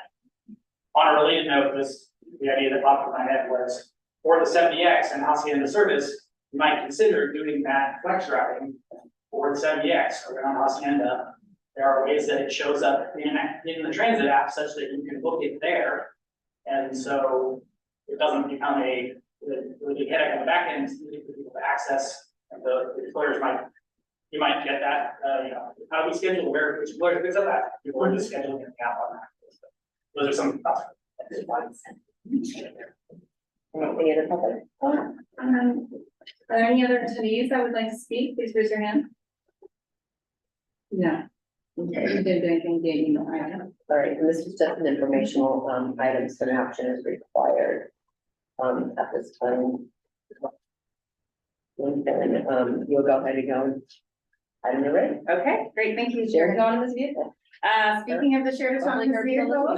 On a related note, the idea that popped in my head was for the 70X and Hacienda service, you might consider doing that flex routing for the 70X around Hacienda. There are ways that it shows up in the transit app such that you can book it there. And so it doesn't become a really headache on the back end for people to access. And the employers you might get that, how do we schedule which employer picks up that? People are just scheduling it out on that. Those are some thoughts. Any other public? Are there any other attendees that would like to speak? Please raise your hand. No. Okay, you didn't do anything via email, right? Sorry, and this is just an informational item, so an action is required at this time. And then you'll go ahead and go. Item number 8. Okay, great, thank you, Shared Chair. autonomous vehicle. Speaking of the shared autonomous Only vehicle,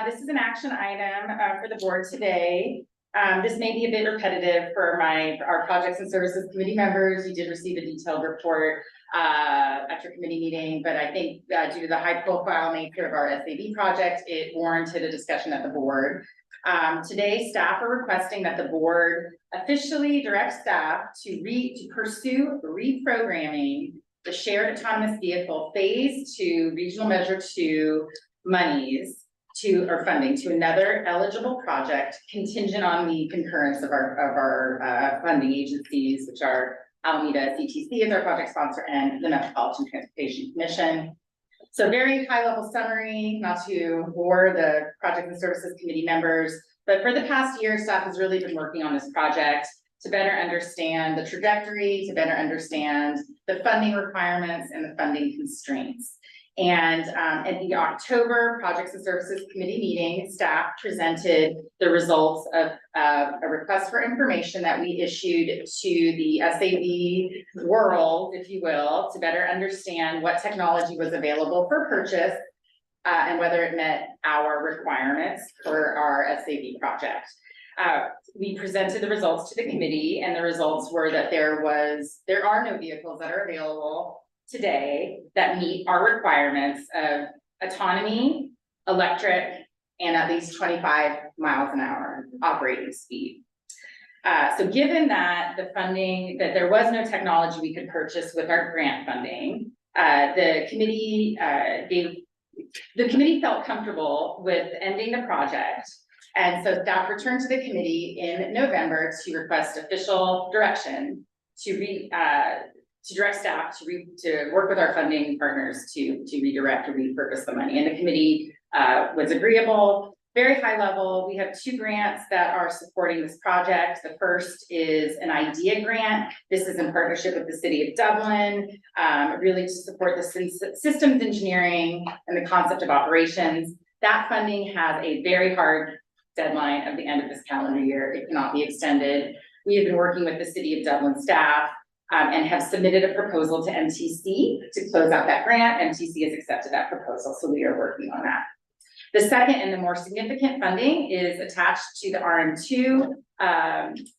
this is an action item for the board today. This may be a bit repetitive for our projects and services committee members. You did receive a detailed report at your committee meeting, but I think due to the high profile nature of our SAB project, it warranted a discussion at the board. Today, staff are requesting that the board officially direct staff to pursue reprogramming the shared autonomous vehicle phase 2 regional measure 2 monies or funding to another eligible project contingent on the concurrence of our funding agencies, which are Alameda CTC as our project sponsor and the Metropolitan Transportation Commission. So very high level summary, not to bore the project and services committee members, but for the past year, staff has really been working on this project to better understand the trajectory, to better understand the funding requirements and the funding constraints. And at the October Projects and Services Committee meeting, staff presented the results of a request for information that we issued to the SAB world, if you will, to better understand what technology was available for purchase and whether it met our requirements for our SAB project. We presented the results to the committee, and the results were that there are no vehicles that are available today that meet our requirements of autonomy, electric, and at least 25 miles an hour operating speed. So given that there was no technology we could purchase with our grant funding, the committee felt comfortable with ending the project. And so staff returned to the committee in November to request official direction to direct staff to work with our funding partners to redirect or repurpose the money. And the committee was agreeable, very high level. We have 2 grants that are supporting this project. The first is an IDEA grant. This is in partnership with the City of Dublin, really to support the systems engineering and the concept of operations. That funding has a very hard deadline of the end of this calendar year. It cannot be extended. We have been working with the City of Dublin staff and have submitted a proposal to MTC to close out that grant. MTC has accepted that proposal, so we are working on that. The second and the more significant funding is attached to the RM2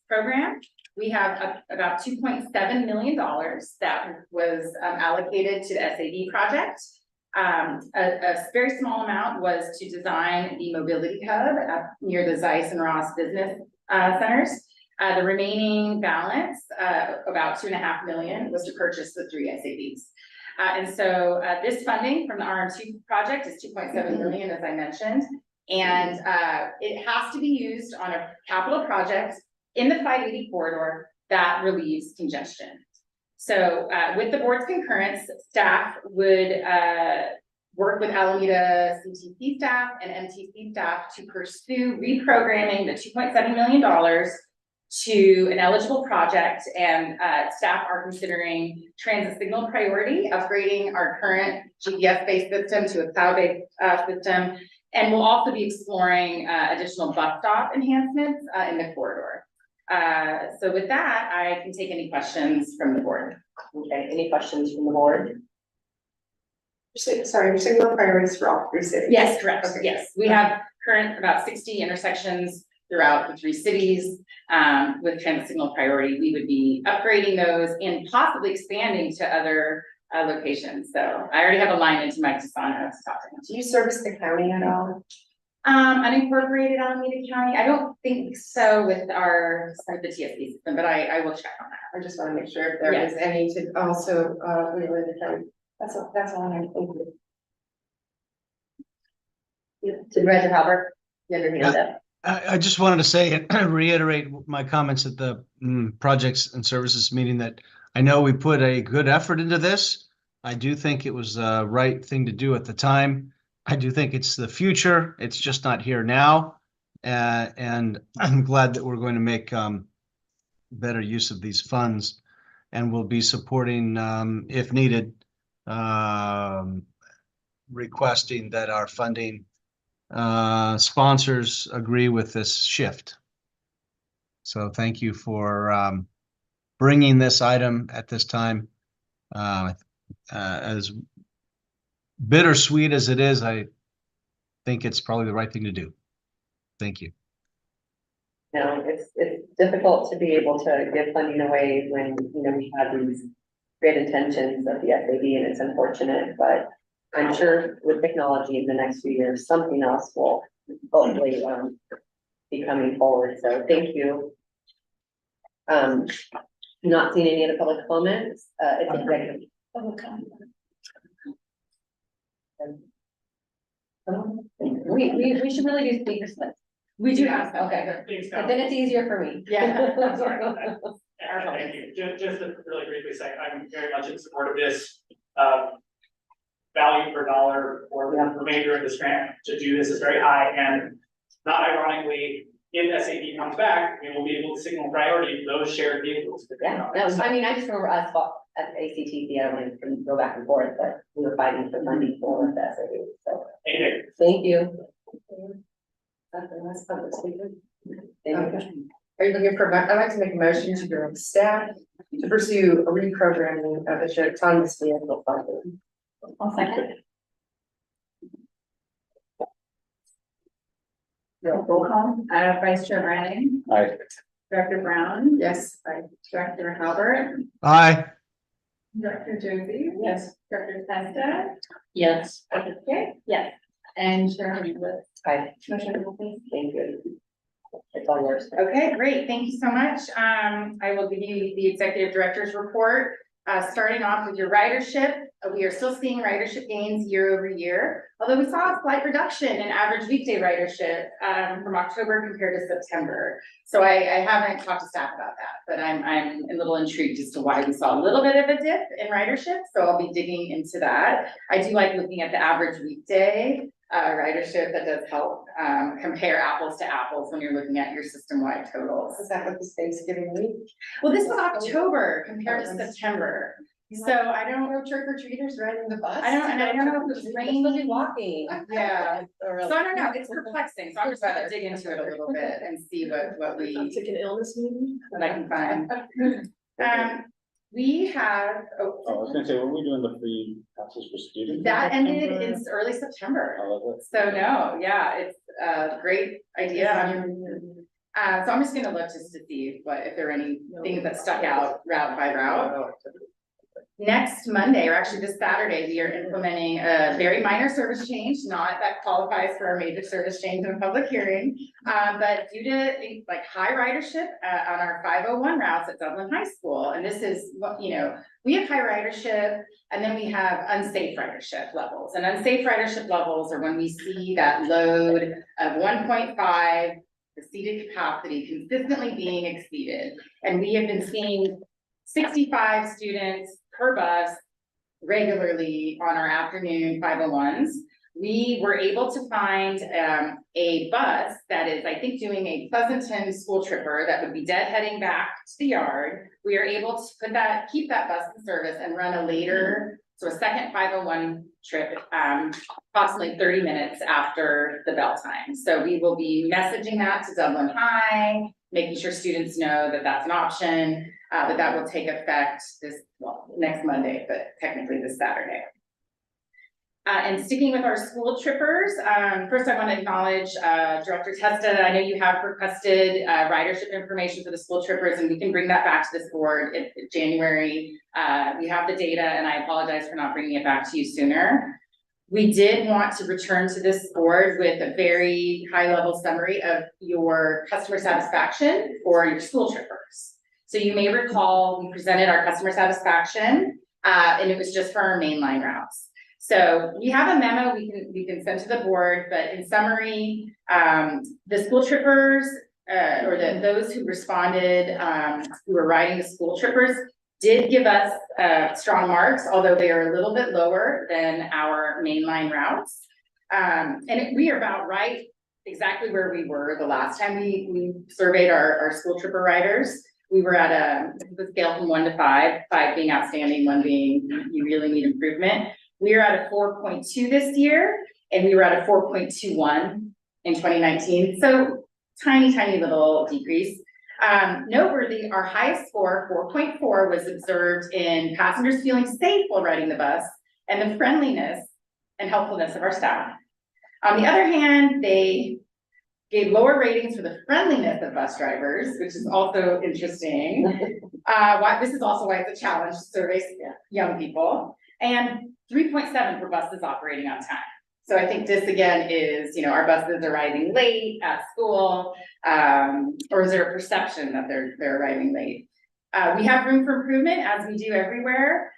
program. We have about $2.7 million that was allocated to the SAB project. A very small amount was to design the mobility hub near the Zeiss and Ross business centers. The remaining balance, about $2.5 million, was to purchase the 3 SABs. And so this funding from the RM2 project is $2.7 million, as I mentioned, and it has to be used on a capital project in the 580 corridor that relieves congestion. So with the board's concurrence, staff would work with Alameda CTC staff and MTC staff to pursue reprogramming the $2.7 million to an eligible project, and staff are considering transit signal priority, upgrading our current GPS-based system to a cloud-based system, and we'll also be exploring additional bus stop enhancements in the corridor. So with that, I can take any questions from the board. Okay, any questions from the board? Sorry, your signal priorities for all 3 cities? Yes, correct. Okay. Yes, we have current about 60 intersections throughout the 3 cities with transit signal priority. We would be upgrading those and possibly expanding to other locations. So I already have a line into Mike Tisano to talk to him. Do you service the county at all? Unincorporated Alameda County. I don't think so with the TSP system, but I will check on that. I just want to make sure if there is any to also relay the county. That's all I have. Thank you. Supervisor Halbert, you have your hand up. I just wanted to say and reiterate my comments at the projects and services meeting that I know we put a good effort into this. I do think it was the right thing to do at the time. I do think it's the future. It's just not here now. And I'm glad that we're going to make better use of these funds, and we'll be supporting, if needed, requesting that our funding sponsors agree with this shift. So thank you for bringing this item at this time. As bittersweet as it is, I think it's probably the right thing to do. Thank you. You know, it's difficult to be able to give funding away when, you know, we have these great intentions of the SAB, and it's unfortunate, but I'm sure with technology in the next few years, something else will hopefully, be coming forward, so thank you. Not seeing any other public comments, it's executive. We should really do speakers list. We do have, Okay, Thanks, but then it's easier for me. Yeah. I'm sorry about that. Thank you. Just to really briefly say, I'm very much in support of this. Value per dollar for the remainder of this grant to do this is very high, and not ironically, if SAP comes back, we will be able to signal priority those shared vehicles. Yeah, no, I mean, I just remember us at ACTC, I don't want to go back and forth, but we were fighting for funding for the SAB, so. Thank you. That's the last public speaker. Thank you. Are you looking for, I'd like to make a motion to direct staff to pursue a reprogramming of the shared autonomous vehicle funding. I'll second. Roll call, Vice Chair Branning, Aye. Director Brown, Yes. Director Halbert, Aye. Director Josie. Yes. Director Testa. Yes. Okay, yes. And Chair Hamilton. Hi, Motion please. thank you. It's all yours. Okay, great. Thank you so much. I will give you the executive director's report. Starting off with your ridership, we are still seeing ridership gains year over year, although we saw a slight reduction in average weekday ridership from October compared to September. So I haven't talked to staff about that, but I'm a little intrigued as to why we saw a little bit of a dip in ridership. So I'll be digging into that. I do like looking at the average weekday ridership. That does help compare apples to apples when you're looking at your system-wide totals. Is that what this Thanksgiving week? Well, this was October compared to September. So I don't know, trick or treaters riding the bus? I don't know if it's raining. Walking. Yeah, so I don't know, it's perplexing, so I'm just gonna dig into it a little bit and see what we, Took an illness meeting? what I can find. We have, Oh, I was gonna say, were we doing the free passes for students? that ended in early September. Oh, was it? So no, yeah, it's a great idea. So I'm just gonna look just to see if there are any things that stuck out route by route. Next Monday, or actually this Saturday, we are implementing a very minor service change, not that qualifies for a major service change in a public hearing. But due to like high ridership on our 501 routes at Dublin High School, and this is what, you know, we have high ridership and then we have unsafe ridership levels. And unsafe ridership levels are when we see that load of 1.5, the seated capacity consistently being exceeded. And we have been seeing 65 students per bus regularly on our afternoon 501s. We were able to find a bus that is, I think, doing a Pleasanton school tripper that would be deadheading back to the yard. We are able to keep that bus in service and run a later, so a second 501 trip, approximately 30 minutes after the bell time. So we will be messaging that to Dublin High, making sure students know that that's an option, but that will take effect next Monday, but technically this Saturday. And sticking with our school trippers, first I want to acknowledge Director Testa. I know you have requested ridership information for the school trippers, and we can bring that back to this board in January. We have the data, and I apologize for not bringing it back to you sooner. We did want to return to this board with a very high-level summary of your customer satisfaction for your school trippers. So you may recall we presented our customer satisfaction, and it was just for our mainline routes. So we have a memo we can send to the board, but in summary, the school trippers or those who responded, who were riding the school trippers, did give us strong marks, although they are a little bit lower than our mainline routes. We are about right exactly where we were the last time we surveyed our school tripper riders. We were at a scale from 1 to 5, 5 being outstanding, 1 being you really need improvement. We are at a 4.2 this year, and we were at a 4.21 in 2019. So tiny little decrease. Noteworthy, our highest score, 4.4, was observed in passengers feeling safe while riding the bus and the friendliness and helpfulness of our staff. On the other hand, they gave lower ratings for the friendliness of bus drivers, which is also interesting. This is also why it's a challenge to survey young people, and 3.7 for buses operating on time. So I think this again is, our buses are arriving late at school, or is there a perception that they're arriving late? We have room for improvement, as we do everywhere.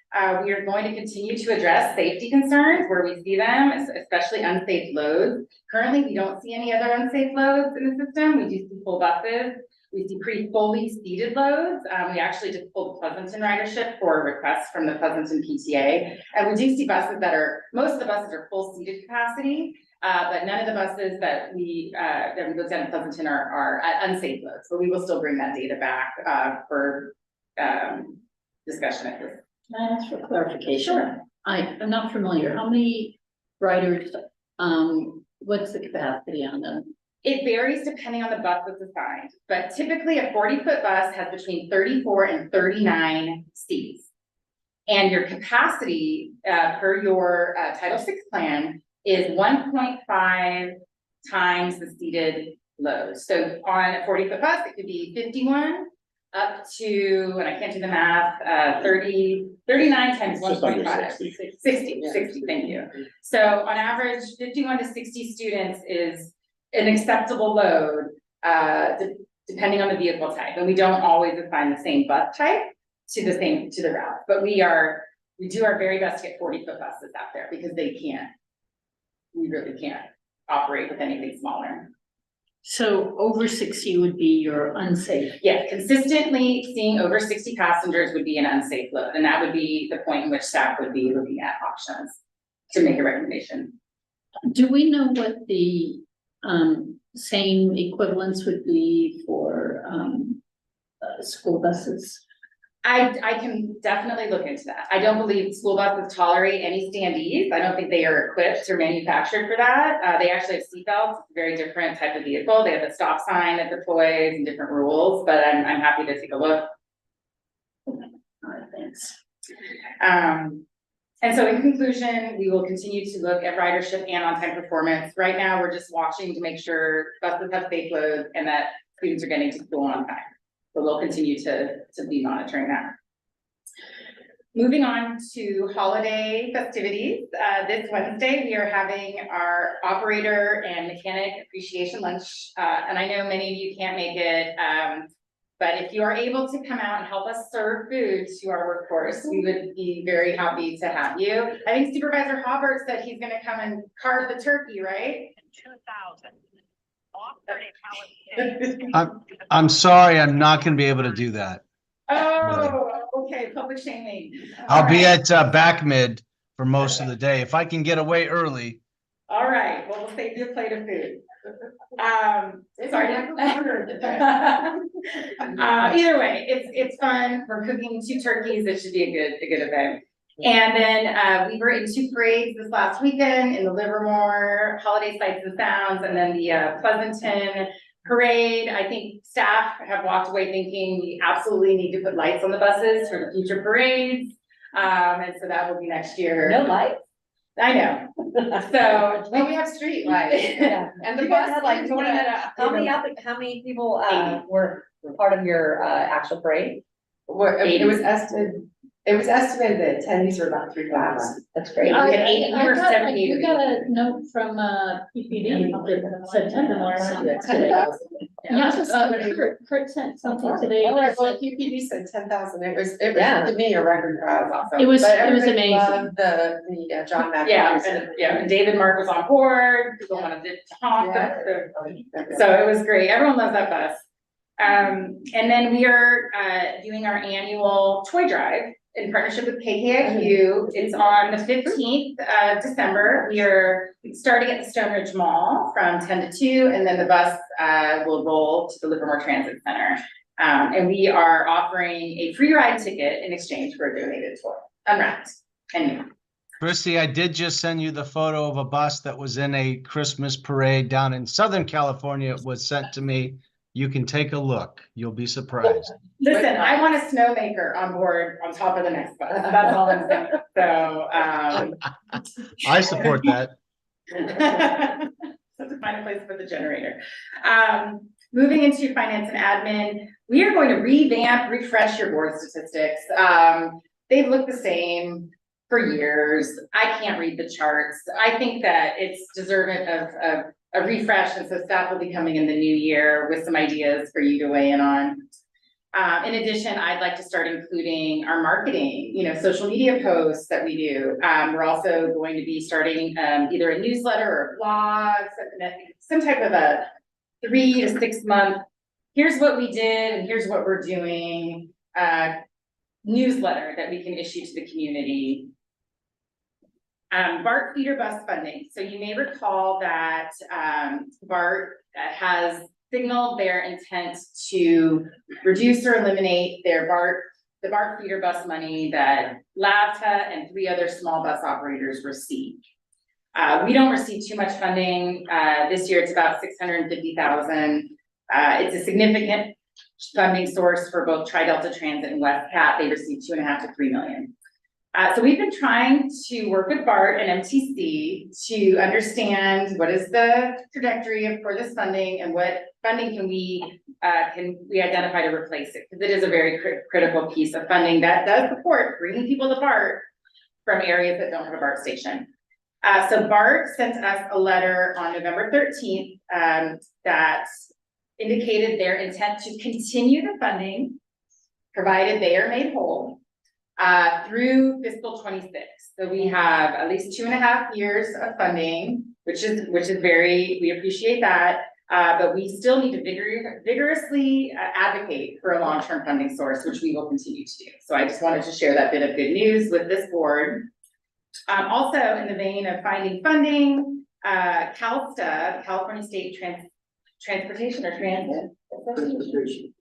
We are going to continue to address safety concerns where we see them, especially unsafe loads. Currently, we don't see any other unsafe loads in the system. We do see full buses. We see pretty fully seated loads. We actually just pulled Pleasanton ridership for a request from the Pleasanton PTA. And we do see buses most of the buses are full seated capacity, but none of the buses that we looked at in Pleasanton are at unsafe loads. So we will still bring that data back for discussion at this. Can I ask for clarification? Sure. I'm not familiar. How many riders, what's the capacity on them? It varies depending on the bus that's assigned, but typically a 40-foot bus has between 34 and 39 seats. And your capacity per your Title VI plan is 1.5 times the seated load. So on a 40-foot bus, it could be 51 up to, and I can't do the math, 39 times Just under 1.5. 60, thank you. So on average, 51 to 60 students is an acceptable load, depending on the vehicle type. And we don't always assign the same bus type to the route, but we do our very best to get 40-foot buses out there because we really can't operate with anything smaller. So over 60 would be your unsafe. Yeah, consistently seeing over 60 passengers would be an unsafe load, and that would be the point in which staff would be looking at options to make a recommendation. Do we know what the same equivalence would be for school buses? I can definitely look into that. I don't believe school buses tolerate any standees. I don't think they are equipped or manufactured for that. They actually have seatbelts, very different type of vehicle. They have a stop sign that deploys and different rules, but I'm happy to take a look. All right, thanks. And so in conclusion, we will continue to look at ridership and on-time performance. Right now, we're just watching to make sure buses have safe loads and that students are getting to school on time. So we'll continue to be monitoring that. Moving on to holiday festivities. This Wednesday, we are having our operator and mechanic appreciation lunch. And I know many of you can't make it, but if you are able to come out and help us serve food to our workforce, we would be very happy to have you. I think Supervisor Hobart said he's gonna come and carve the turkey, right? 2,000. I'm sorry, I'm not gonna be able to do that. Oh, okay, public shaming. I'll be All right. at back mid for most of the day. If I can get away early. All right, well, we'll save you a plate of food. Sorry. Either way, it's fun. We're cooking 2 turkeys. It should be a good event. And then we were in 2 parades this last weekend in the Livermore Holiday Sights and Sounds, and then the Pleasanton parade. I think staff have walked away thinking we absolutely need to put lights on the buses for the future parades. And so that will be next year. No lights. I know. So Well, we have street lights. Yeah. And the You guys bus had like is 20, how many people were part of your actual parade? It was estimated that attendees were about 3,000. That's great. We had 8 or 7 You got a note from PPD that said 10,000 today. Yeah, Kurt sent something today. Well, PPD said 10,000. It was Yeah. to me a record crowd also. It was But everybody amazing. loved the John Mack. And David Mark was on board. People wanted to talk. So it was great. Everyone loves that bus. And then we are doing our annual toy drive in partnership with KKIQ. It's on the 15th of December. We are starting at the Stone Ridge Mall from 10 to 2, and then the bus will roll to the Livermore Transit Center. And we are offering a free ride ticket in exchange for a donated toy, unwrapped and new. Christy, I did just send you the photo of a bus that was in a Christmas parade down in Southern California. It was sent to me. You can take a look. You'll be surprised. Listen, I want a snowmaker on board on top of the next bus. That's all I'm saying. So, I support that. Such a fun find a place for the generator. Moving into finance and admin, we are going to revamp, refresh your board statistics. They've looked the same for years. I can't read the charts. I think that it's deserving of a refresh, and so staff will be coming in the new year with some ideas for you to weigh in on. In addition, I'd like to start including our marketing, social media posts that we do. We're also going to be starting either a newsletter or a blog, some type of a 3 to 6 month, here's what we did and here's what we're doing, newsletter that we can issue to the community. BART feeder bus funding. So you may recall that BART has signaled their intent to reduce or eliminate the BART feeder bus money that LAVTA and 3 other small bus operators receive. We don't receive too much funding. This year it's about $650,000. It's a significant funding source for both Tri-Delta Transit and WestCat. They receive 2.5 to 3 million. So we've been trying to work with BART and MTC to understand what is the trajectory for this funding and what funding can we identify to replace it, because it is a very critical piece of funding that does support bringing people to BART from areas that don't have a BART station. So BART sent us a letter on November 13th that indicated their intent to continue the funding, provided they are made whole, through fiscal 26. So we have at least 2.5 years of funding, which is we appreciate that. But we still need to vigorously advocate for a long-term funding source, which we will continue to do. So I just wanted to share that bit of good news with this board. Also, in the vein of finding funding, CalSTA, California State Transportation or Transit Association,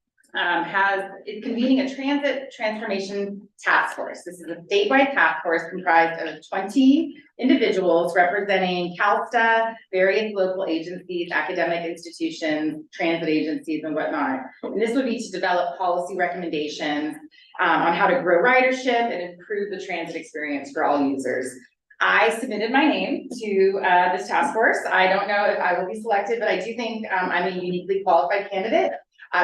is convening a transit transformation task force. This is a statewide task force comprised of 20 individuals representing CalSTA, various local agencies, academic institutions, transit agencies, and whatnot. And this would be to develop policy recommendations on how to grow ridership and improve the transit experience for all users. I submitted my name to this task force. I don't know if I will be selected, but I do think I'm a uniquely qualified candidate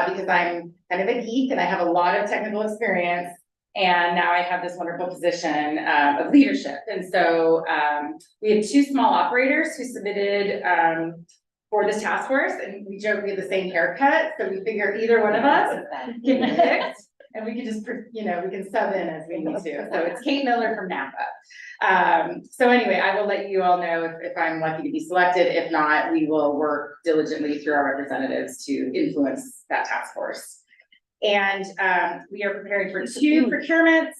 because I'm kind of a geek and I have a lot of technical experience. And now I have this wonderful position of leadership. And so we have 2 small operators who submitted for this task force, and we joke we have the same haircut. So we figure either one of us can be picked. And we can just, we can sub in as we need to. So it's Kate Miller from Napa. So anyway, I will let you all know if I'm lucky to be selected. If not, we will work diligently through our representatives to influence that task force. And we are preparing for 2 procurements.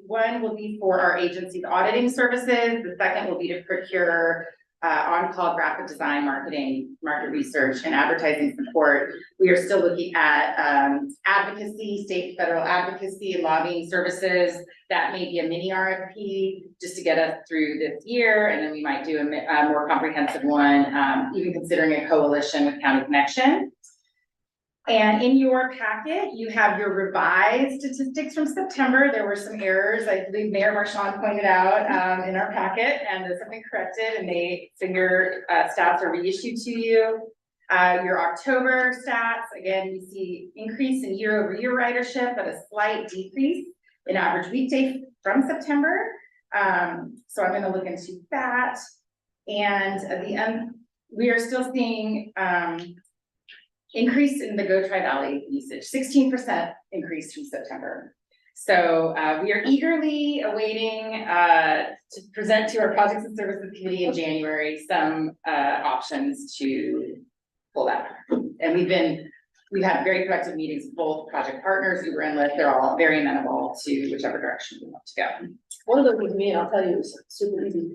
One will be for our agency's auditing services. The second will be to procure on-call graphic design, marketing, market research, and advertising support. We are still looking at advocacy, state and federal advocacy and lobbying services. That may be a mini RFP just to get us through this year, and then we might do a more comprehensive one, even considering a coalition with County Connection. And in your packet, you have your revised statistics from September. There were some errors, I believe Mayor Marchand pointed out in our packet, and there's something corrected, and your stats are reissued to you. Your October stats, again, you see increase in year-over-year ridership, but a slight decrease in average weekday from September. So I'm going to look into that. And at the end, we are still seeing increase in the Go Tri-Valley usage, 16% increase from September. So we are eagerly awaiting to present to our Projects and Services Committee in January some options to pull that. And we've had very productive meetings with both project partners, Uber and Lyft. They're all very amenable to whichever direction we want to go. One of them was me, and I'll tell you, it was super easy.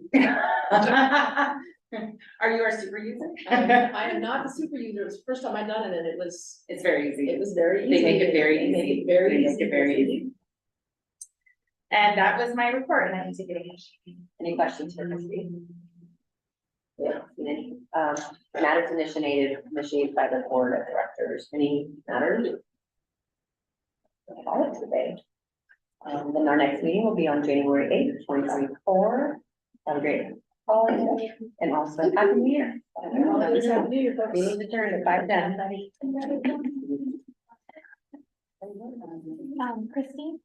Are you our super user? I am not the super user. It was the first time I'd done it, and it's very easy. It was very easy. They make it very easy. They make it very easy. Very easy. And that was my report, and I can take it. Any questions for Christy? Yeah, any matters initiated by the board of directors. Any matters? All today. Then our next meeting will be on January 8th, 2024. Have a great holiday, and also happy new year. Meeting adjourned at 5:10. Christie?